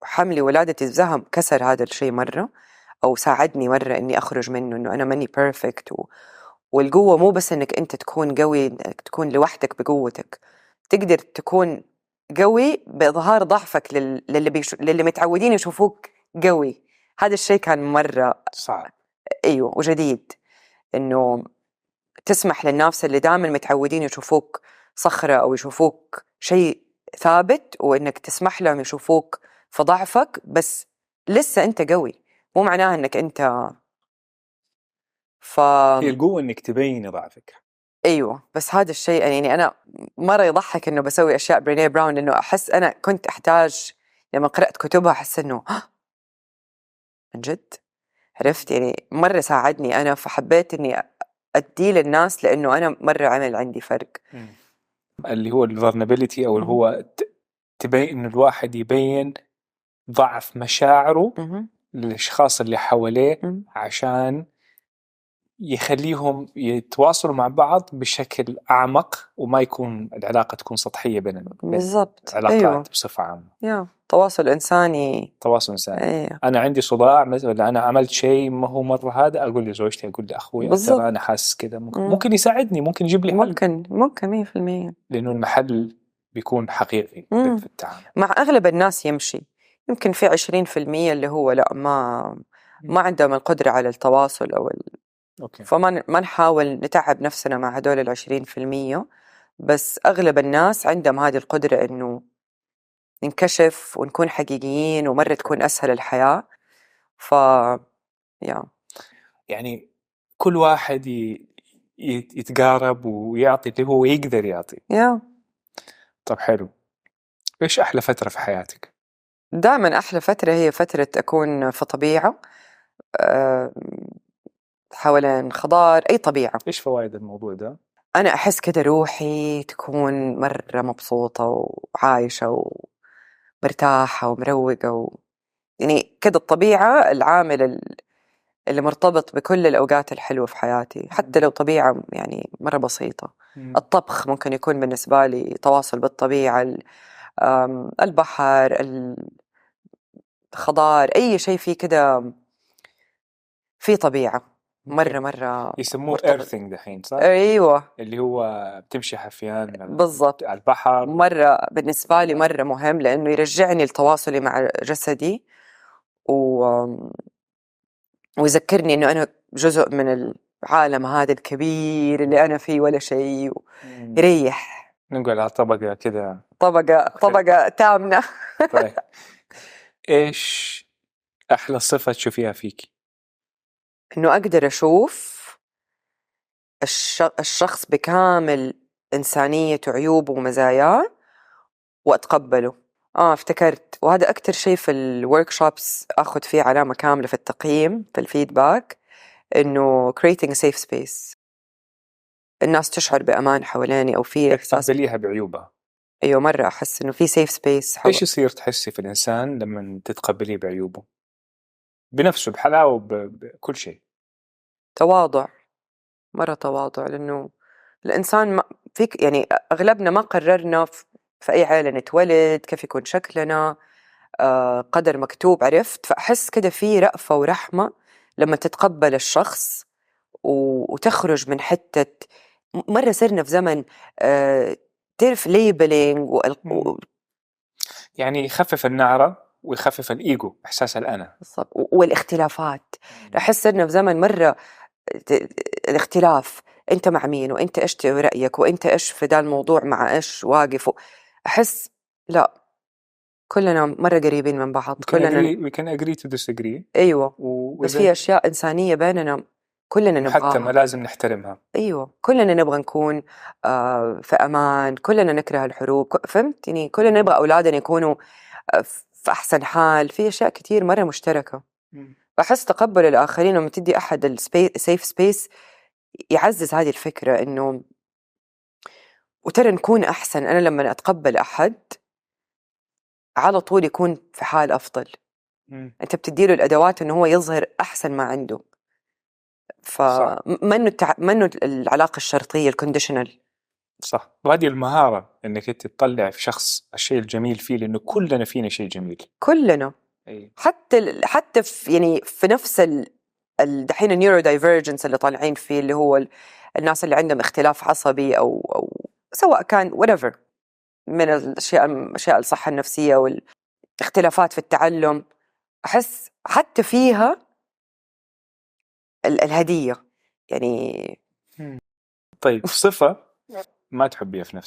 Speaker 1: حملي ولادتي الزهم كسر هذا الشيء مرة، أو ساعدني مرة إني أخرج منه، إنه أنا ماني بيرفكت والقوة مو بس إنك أنت تكون قوي، إنك تكون لوحدك بقوتك، تقدر تكون قوي بإظهار ضعفك للي متعودين يشوفوك قوي. هذا الشيء كان مرة
Speaker 3: صعب.
Speaker 1: أيوه وجديد، إنه تسمح للناس اللي دائما متعودين يشوفوك صخرة أو يشوفوك شيء ثابت، وإنك تسمح لهم يشوفوك في ضعفك، بس لسه أنت قوي، مو معناها إنك أنت
Speaker 3: هي القوة إنك تبين ضعفك.
Speaker 1: أيوة. بس هذا الشيء يعني أنا مرة يضحك إنه بسوي أشياء برينيه براون، إنه أحس أنا كنت أحتاج لما قرأت كتبها أحس إنه من جد عرفت، يعني مرة ساعدني أنا، فحبيت إني أديه للناس لأنه أنا مرة عمل عندي فرق.
Speaker 3: اللي هو الفولنربيليتي أو اللي هو تبين إنه الواحد يبين ضعف مشاعره للأشخاص اللي حواليه عشان يخليهم يتواصلوا مع بعض بشكل أعمق، وما يكون العلاقة تكون سطحية بين
Speaker 1: بالضبط.
Speaker 3: علاقات
Speaker 1: أيوة.
Speaker 3: بصفة عامة.
Speaker 1: تواصل إنساني.
Speaker 3: أيوة. أنا عندي صداع مثلا، أنا عملت شيء ما هو مرة، هذا أقول لزوجتي، أقول لأخوي ترى أنا حاسس كذا، ممكن يساعدني، ممكن يجيب لي حل،
Speaker 1: ممكن 100%،
Speaker 3: لأنه المحل بيكون حقيقي في التعامل.
Speaker 1: مع أغلب الناس يمشي، يمكن في 20% اللي هو لا ما عندهم القدرة على التواصل
Speaker 3: أوكي.
Speaker 1: فما نحاول نتعب نفسنا مع هدول 20%، بس أغلب الناس عندهم هذه القدرة إنه ننكشف ونكون حقيقيين، ومرة تكون أسهل الحياة.
Speaker 3: يعني كل واحد يتقارب ويعطي اللي هو يقدر يعطي. طب حلو. إيش أحلى فترة في حياتك؟
Speaker 1: دائما أحلى فترة هي فترة أكون في طبيعة، حوالين خضار، أي طبيعة.
Speaker 3: إيش فوائد الموضوع ده؟
Speaker 1: أنا أحس كده روحي تكون مرة مبسوطة وعايشة ومرتاحة ومروقة يعني كده الطبيعة العامل اللي مرتبط بكل الأوقات الحلوة في حياتي، حتى لو طبيعة يعني مرة بسيطة. الطبخ ممكن يكون بالنسبة لي تواصل بالطبيعة، البحر، الخضار، أي شيء فيه كده في طبيعة مرة
Speaker 3: يسموه earthing دحين صح؟
Speaker 1: أيوة.
Speaker 3: اللي هو بتمشي حفيان
Speaker 1: بالضبط
Speaker 3: على البحر.
Speaker 1: مرة بالنسبة لي مرة مهم، لأنه يرجعني لتواصلي مع جسدي ويذكرني إنه أنا جزء من العالم هذا الكبير اللي أنا فيه ولا شيء، يريح.
Speaker 3: نقول على طبقة كده،
Speaker 1: طبقة تامنة.
Speaker 3: طيب إيش أحلى صفة تشوفيها فيك؟
Speaker 1: إنه أقدر أشوف الشخص بكامل إنسانيته وعيوبه ومزاياه وأتقبله. افتكرت، وهذا أكتر شيء في الوركشوبس أخذ فيه علامة كاملة في التقييم في الفيدباك، إنه creating a safe space، الناس تشعر بأمان حواليني أو في إحساس
Speaker 3: تقبليها بعيوبها.
Speaker 1: أيوة مرة أحس إنه في safe space
Speaker 3: إيش يصير تحسي في الإنسان لما تتقبليه بعيوبه، بنفسه بحلاوة بكل شيء؟
Speaker 1: تواضع، مرة تواضع، لأنه الإنسان ما فيك يعني أغلبنا ما قررنا في أي عائلة نتولد، كيف يكون شكلنا، قدر مكتوب، عرفت. فأحس كده في رأفة ورحمة لما تتقبل الشخص وتخرج من حتة مرة صرنا في زمن تعرف ليبلينج
Speaker 3: يعني يخفف النعرة ويخفف الإيجو، إحساس الأنا.
Speaker 1: والاختلافات. أحس صرنا في زمن مرة الاختلاف، أنت مع مين وأنت إيش رأيك وأنت إيش في ده الموضوع مع إيش واقف. أحس لا، كلنا مرة قريبين من بعض.
Speaker 3: we can agree to disagree.
Speaker 1: أيوة. بس في أشياء إنسانية بيننا كلنا نبغاها،
Speaker 3: حتى ما لازم نحترمها.
Speaker 1: أيوة، كلنا نبغى نكون في أمان، كلنا نكره الحروب، فهمت يعني؟ كلنا نبغى أولادنا يكونوا في أحسن حال. في أشياء كتير مرة مشتركة. بحس تقبل الآخرين لما تدي أحد السيف سبيس يعزز هذه الفكرة إنه وترى نكون أحسن. أنا لما أتقبل أحد على طول يكون في حال أفضل. أنت بتديله الأدوات إنه هو يظهر أحسن ما عنده. منه العلاقة الشرطية الكونديشنال.
Speaker 3: صح. وهذه المهارة إنك أنت تطلع في شخص الشيء الجميل فيه، لأنه كلنا فينا شيء جميل.
Speaker 1: كلنا.
Speaker 3: أي.
Speaker 1: حتى في يعني في نفس دحين النيورو دايفرجنس اللي طالعين فيه، اللي هو الناس اللي عندهم اختلاف عصبي أو سواء كان whatever من الأشياء الصحة النفسية والاختلافات في التعلم. أحس حتى فيها الهدية يعني.
Speaker 3: طيب صفة ما تحبيها في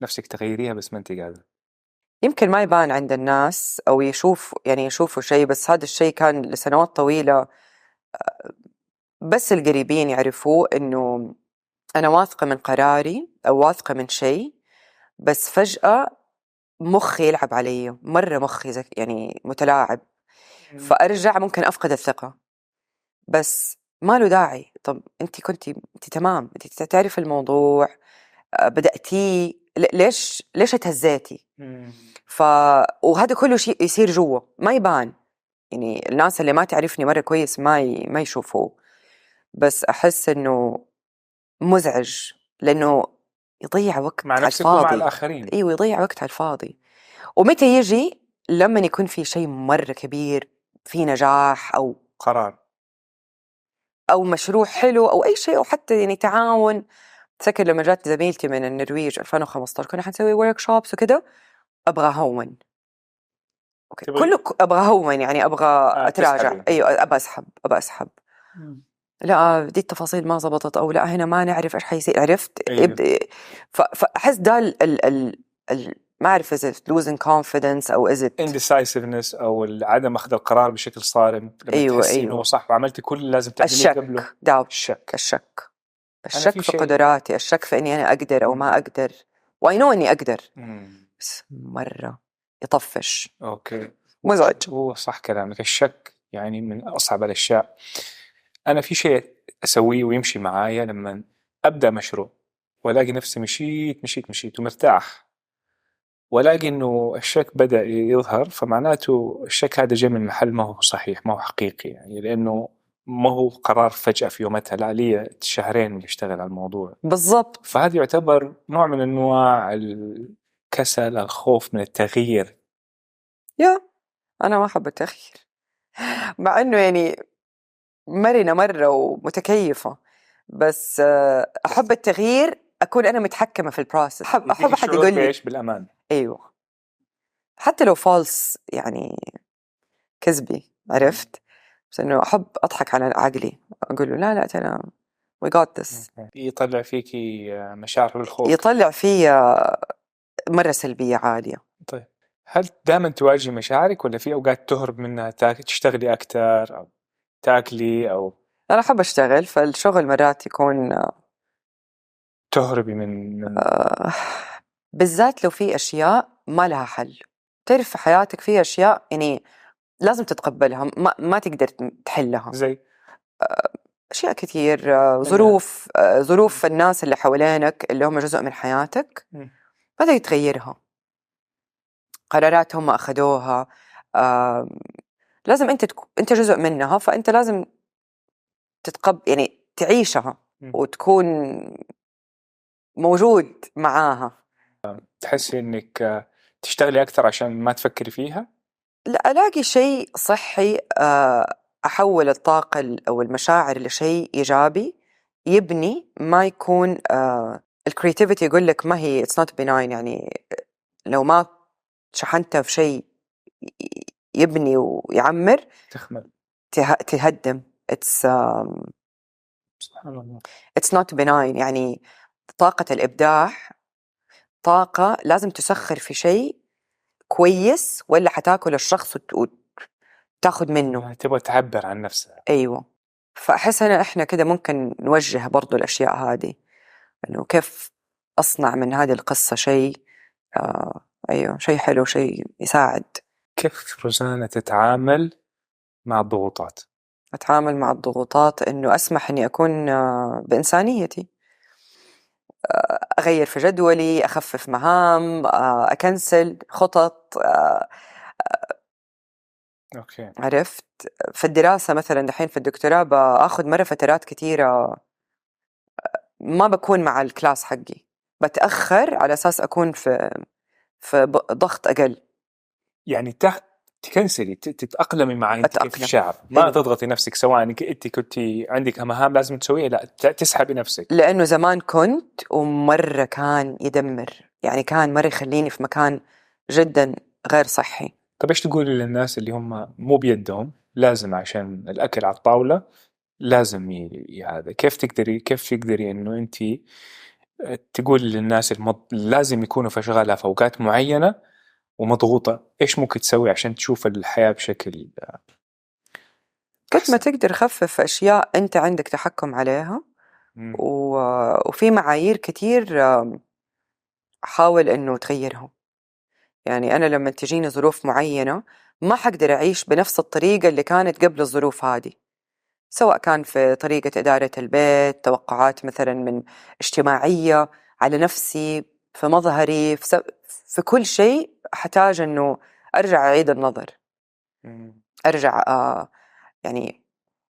Speaker 3: نفسك تغيريها بس ما أنت قادرة.
Speaker 1: يمكن ما يبان عند الناس أو يشوفوا شيء، بس هذا الشيء كان لسنوات طويلة بس القريبين يعرفوه، إنه أنا واثقة من قراري أو واثقة من شيء، بس فجأة مخي يلعب علي مرة، مخي يعني متلاعب، فأرجع ممكن أفقد الثقة. بس ما له داعي. طب أنت تمام، أنت تعرف الموضوع، بدأتيه، ليش اتهزيتي؟ وهذا كله شيء يصير جوا ما يبان. يعني الناس اللي ما تعرفني مرة كويس ما يشوفوه، بس أحس إنه مزعج لأنه يضيع وقت
Speaker 3: مع
Speaker 1: على
Speaker 3: نفسك
Speaker 1: الفاضي.
Speaker 3: ومع الآخرين.
Speaker 1: أيوة، يضيع وقت على الفاضي. ومتى يجي؟ لما يكون في شيء مرة كبير، في نجاح أو
Speaker 3: قرار
Speaker 1: أو مشروع حلو أو أي شيء، أو حتى يعني تعاون. تذكر لما جات زميلتي من النرويج 2015 كنا حنسوي ورك شوبس وكده، أبغى هون. أوكي. كله أبغى هون، يعني أبغى أتراجع. أيوة، أبغى أسحب. لا دي التفاصيل ما زبطت، أو لا هنا ما نعرف إيش حيصير. عرفت؟
Speaker 3: أيوة.
Speaker 1: فأحس ده ما أعرف إذا losing confidence أو إذا
Speaker 3: indecisiveness أو عدم أخذ القرار بشكل صارم. لما
Speaker 1: أيوة
Speaker 3: تحسي إنه صح وعملتي كل اللي لازم تعمليه قبله. الشك
Speaker 1: في قدراتي، الشك في إني أنا أقدر أو ما أقدر، وأينو إني أقدر. بس مرة يطفش.
Speaker 3: أوكي.
Speaker 1: مزعج.
Speaker 3: هو صح كلامك، الشك يعني من أصعب الأشياء. أنا في شيء أسويه ويمشي معايا لما أبدأ مشروع ولاقي نفسي مشيت ومرتاح، ولاقي إنه الشك بدأ يظهر، فمعناته الشك هذا جاي من محل ما هو صحيح، ما هو حقيقي، يعني لأنه ما هو قرار فجأة في يومتها، لا لي شهرين اللي اشتغل على الموضوع.
Speaker 1: بالضبط.
Speaker 3: فهذا يعتبر نوع من أنواع الكسل، الخوف من التغيير.
Speaker 1: أنا ما أحب التغيير، مع إنه يعني مرنة مرة ومتكيفة، بس أحب التغيير، أكون أنا متحكمة في البروسس. أحب أحد يقول لي
Speaker 3: بالأمان.
Speaker 1: أيوة، حتى لو فالس يعني كذبي، عرفت؟ بس إنه أحب أضحك على عقلي، أقول له لا ترى we got this.
Speaker 3: يطلع فيكي مشاعر الخوف،
Speaker 1: يطلع فيا مرة سلبية عالية.
Speaker 3: طيب هل دائما تواجهي مشاعرك ولا في أوقات تهرب منها، تشتغلي أكتر أو تاكلي أو؟
Speaker 1: أنا أحب أشتغل، فالشغل مرات يكون
Speaker 3: تهربي من
Speaker 1: بالذات لو في أشياء ما لها حل. تعرف في حياتك في أشياء يعني لازم تتقبلها، ما تقدر تحلها.
Speaker 3: زي
Speaker 1: أشياء كثير، ظروف الناس اللي حوالينك اللي هم جزء من حياتك ما تقدر تغيرها، قرارات هم أخذوها، لازم أنت جزء منها، فأنت لازم يعني تعيشها وتكون موجود معاها.
Speaker 3: تحسي إنك تشتغلي أكثر عشان ما تفكري فيها؟
Speaker 1: لا، ألاقي شيء صحي، أحول الطاقة أو المشاعر لشيء إيجابي يبني ما يكون الكرياتيفيتي يقول لك ما هي it's not benign، يعني لو ما شحنتها في شيء يبني ويعمر
Speaker 3: تخمل.
Speaker 1: تهدم.
Speaker 3: سبحان الله.
Speaker 1: it's not benign، يعني طاقة الإبداع طاقة لازم تسخر في شيء كويس ولا حتاكل الشخص وتاخد منه.
Speaker 3: يعني تبغى تعبر عن نفسها.
Speaker 1: أيوة. فأحس إحنا كده ممكن نوجه برضو الأشياء هذه، إنه كيف أصنع من هذه القصة شيء أيوة شيء حلو، شيء يساعد.
Speaker 3: كيف روزانا تتعامل مع الضغوطات؟
Speaker 1: أتعامل مع الضغوطات إنه أسمح إني أكون بإنسانيتي، أغير في جدولي، أخفف مهام، أكنسل خطط.
Speaker 3: أوكي.
Speaker 1: عرفت في الدراسة مثلا دحين في الدكتوراه بأخذ مرة فترات كتيرة ما بكون مع الكلاس حقي، بتأخر على أساس أكون في ضغط أقل.
Speaker 3: يعني تكنسلي تتأقلمي مع أنت كيف الشعب، ما
Speaker 1: أيوة.
Speaker 3: تضغطي نفسك سواء أنت كنت عندك مهام لازم تسويها، لا تسحبي نفسك.
Speaker 1: لأنه زمان كنت ومرة كان يدمر، يعني كان مرة يخليني في مكان جدا غير صحي.
Speaker 3: طب إيش تقولي للناس اللي هم مو بيدهم لازم عشان الأكل على الطاولة لازم هذا، كيف تقدري إنه أنت تقول للناس لازم يكونوا في شغالها في أوقات معينة ومضغوطة، إيش ممكن تسوي عشان تشوف الحياة بشكل
Speaker 1: قد
Speaker 3: أحسن؟
Speaker 1: ما تقدر خفف أشياء أنت عندك تحكم عليها، وفي معايير كتير حاول أنه تغيرهم. يعني أنا لما تجيني ظروف معينة ما حقدر أعيش بنفس الطريقة اللي كانت قبل الظروف هذه، سواء كان في طريقة إدارة البيت، توقعات مثلا من اجتماعية على نفسي، في مظهري، في كل شيء أحتاج أنه أرجع أعيد النظر، أرجع يعني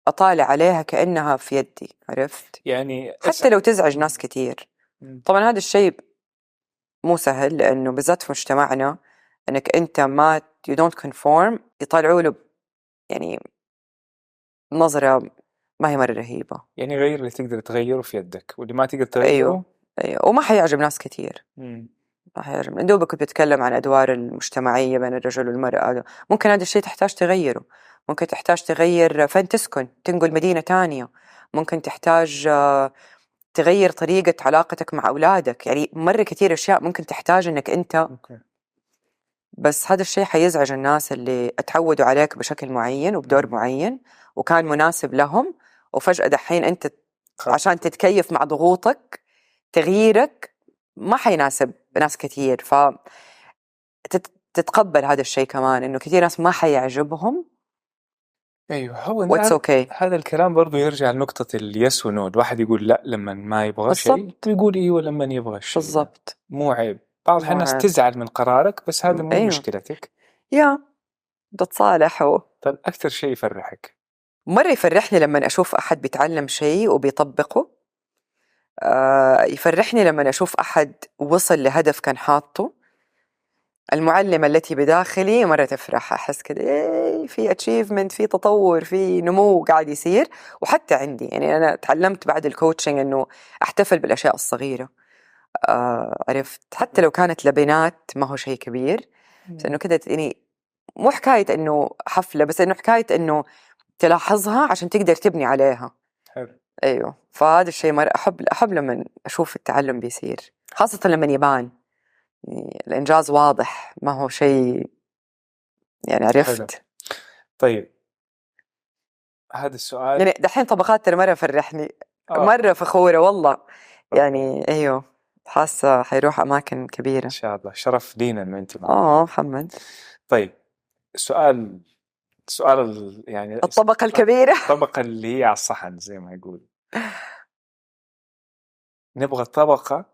Speaker 1: أطالع عليها كأنها في يدي. عرفت؟
Speaker 3: يعني
Speaker 1: حتى لو تزعج ناس كتير. طبعا هذا الشيء مو سهل، لأنه بالذات في مجتمعنا أنك أنت ما you don't conform يطالعوا له يعني نظرة ما هي مرة رهيبة.
Speaker 3: يعني غير اللي تقدر تغيره في يدك، واللي ما تقدر تغيره
Speaker 1: أيوة. وما حيعجب ناس كتير. ما حيعجب. دوبك كنت بتكلم عن أدوار المجتمعية بين الرجل والمرأة، ممكن هذا الشيء تحتاج تغيره، ممكن تحتاج تغير فين تسكن، تنقل مدينة تانية، ممكن تحتاج تغير طريقة علاقتك مع أولادك، يعني مرة كتير أشياء ممكن تحتاج أنك أنت بس هذا الشيء حيزعج الناس اللي اتعودوا عليك بشكل معين وبدور معين وكان مناسب لهم، وفجأة دحين أنت عشان تتكيف مع ضغوطك تغييرك ما حيناسب ناس كتير. تتقبل هذا الشيء كمان، إنه كتير ناس ما حيعجبهم.
Speaker 3: أيوه هو هذا الكلام برضو يرجع لنقطة اليس ونو، الواحد يقول لا لما ما يبغى شيء، ويقول إيوه لما يبغى شيء. بالضبط. مو عيب. بعض الناس تزعل من قرارك بس هذا مو مشكلتك.
Speaker 1: تتصالحوا.
Speaker 3: طيب أكثر شيء يفرحك؟
Speaker 1: مرة يفرحني لما أشوف أحد بيتعلم شيء وبيطبقه. يفرحني لما أشوف أحد وصل لهدف كان حاطه. المعلمة التي بداخلي مرة تفرح، أحس كده في achievement، في تطور، في نمو قاعد يصير. وحتى عندي يعني أنا تعلمت بعد الكوتشنج أنه أحتفل بالأشياء الصغيرة. عرفت حتى لو كانت لبنات ما هو شيء كبير، بس أنه كده يعني مو حكاية أنه حفلة، بس أنه حكاية أنه تلاحظها عشان تقدر تبني عليها.
Speaker 3: حلو.
Speaker 1: أيوه. فهذا الشيء مرة أحب لما أشوف التعلم بيصير، خاصة لما يبان يعني الإنجاز واضح، ما هو شيء يعني. عرفت؟
Speaker 3: حلو. طيب هذا السؤال
Speaker 1: يعني دحين طبقات ترى مرة فرحني، مرة فخورة والله يعني. أيوه حاسة حيروح أماكن كبيرة
Speaker 3: إن شاء الله. شرف لينا إنه أنت معنا.
Speaker 1: محمد.
Speaker 3: طيب السؤال يعني
Speaker 1: الطبقة الكبيرة،
Speaker 3: الطبقة اللي هي على الصحن زي ما يقول. نبغى طبقة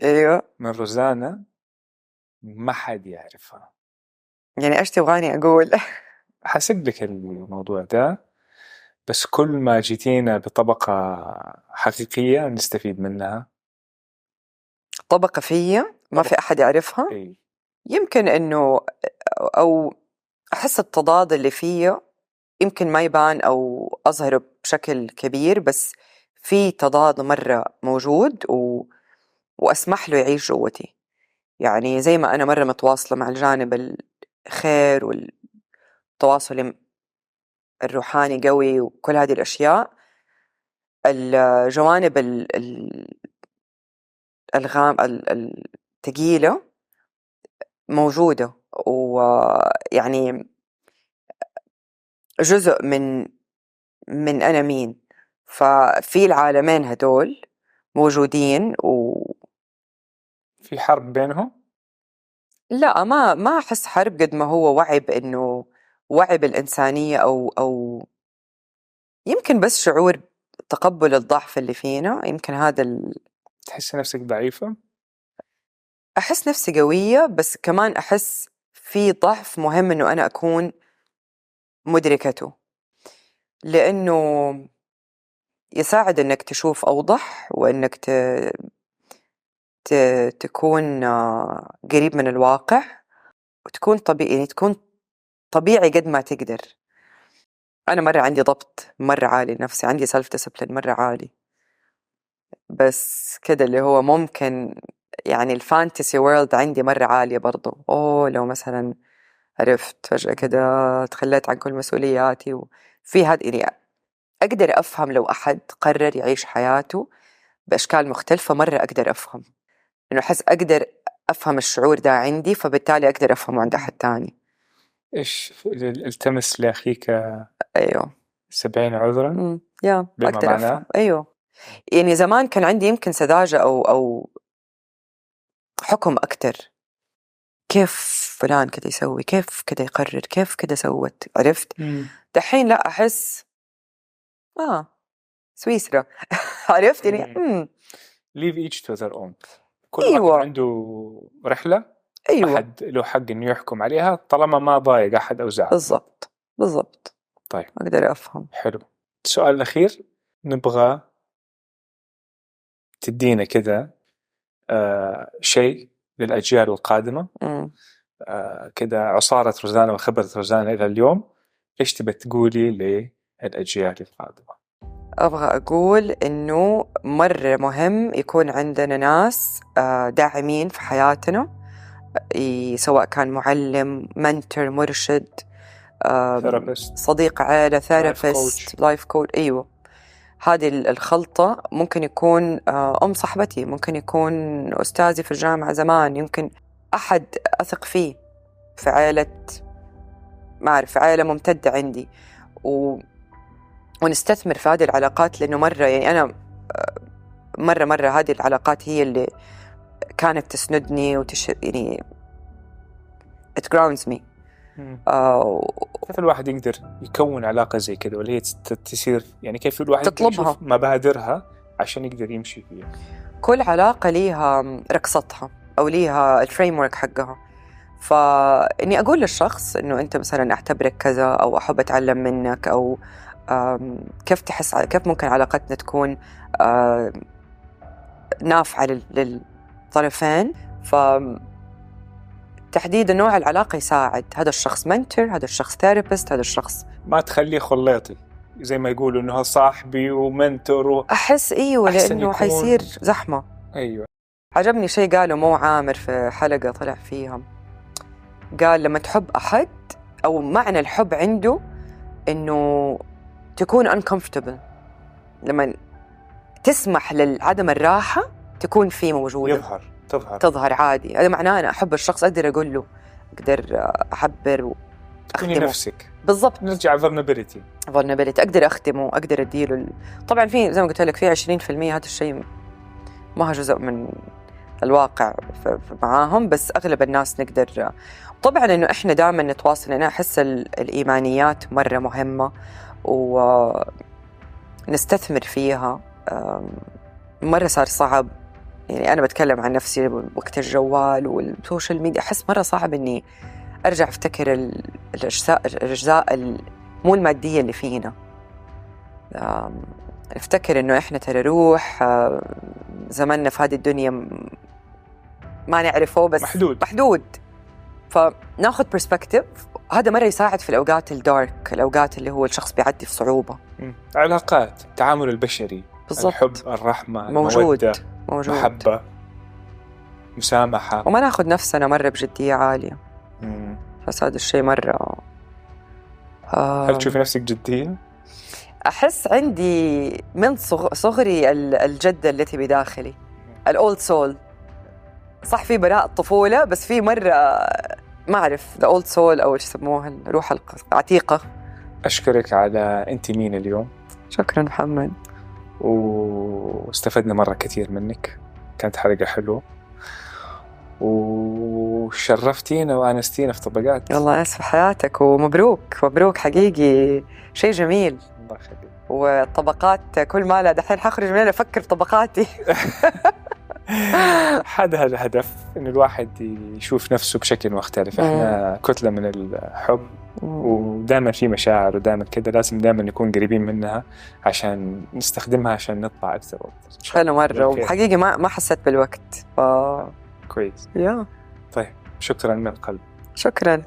Speaker 1: أيوه
Speaker 3: من روزانا ما حد يعرفها.
Speaker 1: يعني إيش تبغاني أقول؟
Speaker 3: حسب لك الموضوع ده، بس كل ما جيتينا بطبقة حقيقية نستفيد منها.
Speaker 1: طبقة فيا ما في أحد يعرفها. يمكن إنه أو أحس التضاد اللي فيه يمكن ما يبان أو أظهره بشكل كبير، بس في تضاد مرة موجود وأسمح له يعيش جوتي. يعني زي ما أنا مرة متواصلة مع الجانب الخير والتواصل الروحاني قوي وكل هذه الأشياء، الجوانب الثقيلة موجودة، ويعني جزء من أنا مين. ففي العالمين هدول موجودين
Speaker 3: في حرب بينهم؟
Speaker 1: لا، ما أحس حرب قد ما هو وعي بأنه وعي بالإنسانية أو يمكن بس شعور تقبل الضعف اللي فينا. يمكن هذا
Speaker 3: تحس نفسك ضعيفة؟
Speaker 1: أحس نفسي قوية، بس كمان أحس في ضعف مهم أنه أنا أكون مدركته، لأنه يساعد أنك تشوف أوضح، وأنك تكون قريب من الواقع، وتكون طبيعي، يعني تكون طبيعي قد ما تقدر. أنا مرة عندي ضبط مرة عالي نفسي، عندي سيلف ديسيبلين مرة عالي، بس كده اللي هو ممكن يعني الفانتسي وورلد عندي مرة عالية برضو. لو مثلا عرفت فجأة كده تخليت عن كل مسؤولياتي وفي هذا، يعني أقدر أفهم لو أحد قرر يعيش حياته بأشكال مختلفة، مرة أقدر أفهم، إنه أحس أقدر أفهم الشعور ده عندي، فبالتالي أقدر أفهمه عند أحد تاني.
Speaker 3: إيش التمس لأخيك
Speaker 1: أيوه
Speaker 3: 70 عذرا؟
Speaker 1: يا
Speaker 3: بما
Speaker 1: أقدر
Speaker 3: معناه؟
Speaker 1: أفهم. أيوه، يعني زمان كان عندي يمكن سذاجة أو حكم أكتر، كيف فلان كده يسوي، كيف كده يقرر، كيف كده سوت، عرفت؟ دحين لا، أحس سويسرا عرفت يعني
Speaker 3: leave each to their own. كل
Speaker 1: أيوة.
Speaker 3: واحد عنده رحلة،
Speaker 1: أيوة.
Speaker 3: أحد له حق إنه يحكم عليها طالما ما ضايق أحد أو زعل.
Speaker 1: بالضبط.
Speaker 3: طيب
Speaker 1: أقدر أفهم.
Speaker 3: حلو. السؤال الأخير، نبغى تدينا كده شيء للأجيال القادمة، كده عصارة روزانا وخبرة روزانا إلى اليوم، إيش تبى تقولي للأجيال القادمة؟
Speaker 1: أبغى أقول إنه مرة مهم يكون عندنا ناس داعمين في حياتنا، سواء كان معلم، منتور، مرشد، صديق عائلة، ثيرابيست، لايف كوتش. أيوة، هذه الخلطة. ممكن يكون أم صاحبتي، ممكن يكون أستاذي في الجامعة زمان، يمكن أحد أثق فيه في عائلة، ما أعرف، عائلة ممتدة عندي، ونستثمر في هذه العلاقات، لأنه مرة يعني أنا مرة هذه العلاقات هي اللي كانت تسندني يعني it grounds me.
Speaker 3: كيف الواحد يقدر يكون علاقة زي كده، ولا هي تصير يعني كيف الواحد
Speaker 1: تطلبها،
Speaker 3: مبادرها عشان يقدر يمشي فيها؟
Speaker 1: كل علاقة ليها رقصتها أو ليها الفريمورك حقها. فإني أقول للشخص إنه أنت مثلا أعتبرك كذا، أو أحب أتعلم منك، أو كيف تحس، كيف ممكن علاقتنا تكون نافعة للطرفين. فتحديد نوع العلاقة يساعد، هذا الشخص منتور، هذا الشخص ثيرابيست، هذا الشخص
Speaker 3: ما تخليه خليطي زي ما يقولوا إنه صاحبي ومنتور
Speaker 1: أحس أيوة، لأنه حيصير زحمة.
Speaker 3: أيوة.
Speaker 1: عجبني شيء قاله مو عامر في حلقة طلع فيها، قال لما تحب أحد، أو معنى الحب عنده إنه تكون uncomfortable، لما تسمح لعدم الراحة تكون فيه موجودة، تظهر عادي. هذا معناه أنا أحب الشخص، أقدر أقول له، أقدر أحبر
Speaker 3: تكوني نفسك.
Speaker 1: بالضبط،
Speaker 3: نرجع vulnerability،
Speaker 1: أقدر أخدمه، أقدر أديله طبعا في زي ما قلت لك في 20% هذا الشيء ما هو جزء من الواقع معاهم، بس أغلب الناس نقدر. طبعا إنه إحنا دائما نتواصل. أنا أحس الإيمانيات مرة مهمة ونستثمر فيها. مرة صار صعب، يعني أنا بتكلم عن نفسي وقت الجوال والسوشيال ميديا، أحس مرة صعب إني أرجع أفتكر الأجزاء مو المادية اللي فينا. نفتكر إنه إحنا ترى روح، زماننا في هذه الدنيا ما نعرفه، بس محدود. فناخذ برسبكتيف، هذا مرة يساعد في الأوقات الدارك، الأوقات اللي هو الشخص بيعدي في صعوبة.
Speaker 3: علاقات، التعامل البشري،
Speaker 1: بالضبط.
Speaker 3: الحب، الرحمة،
Speaker 1: موجود.
Speaker 3: المودة، محبة، مسامحة.
Speaker 1: وما ناخد نفسنا مرة بجدية عالية. بس هذا الشيء مرة
Speaker 3: هل تشوفي نفسك جدية؟
Speaker 1: أحس عندي من صغري الجدة التي بداخلي، الأولد سول. صح في براءة الطفولة، بس في مرة ما أعرف the old soul أو إيش يسموها، الروح العتيقة.
Speaker 3: أشكرك على أنت مين اليوم.
Speaker 1: شكرا محمد،
Speaker 3: واستفدنا مرة كثير منك، كانت حلقة حلوة وشرفتينا وآنستينا في طبقات.
Speaker 1: والله أسف حياتك، ومبروك مبروك حقيقي، شيء جميل.
Speaker 3: الله يخليك.
Speaker 1: والطبقات كل ما لا دحين حخرج من هنا أفكر في طبقاتي.
Speaker 3: هذا الهدف، إن الواحد يشوف نفسه بشكل مختلف. إحنا كتلة من الحب، ودائما في مشاعر، ودائما كده لازم دائما نكون قريبين منها عشان نستخدمها عشان نطلع أكثر وأكثر.
Speaker 1: حلو مرة، وحقيقي ما حسيت بالوقت.
Speaker 3: كويس.
Speaker 1: يا
Speaker 3: طيب شكرا من القلب.
Speaker 1: شكرا.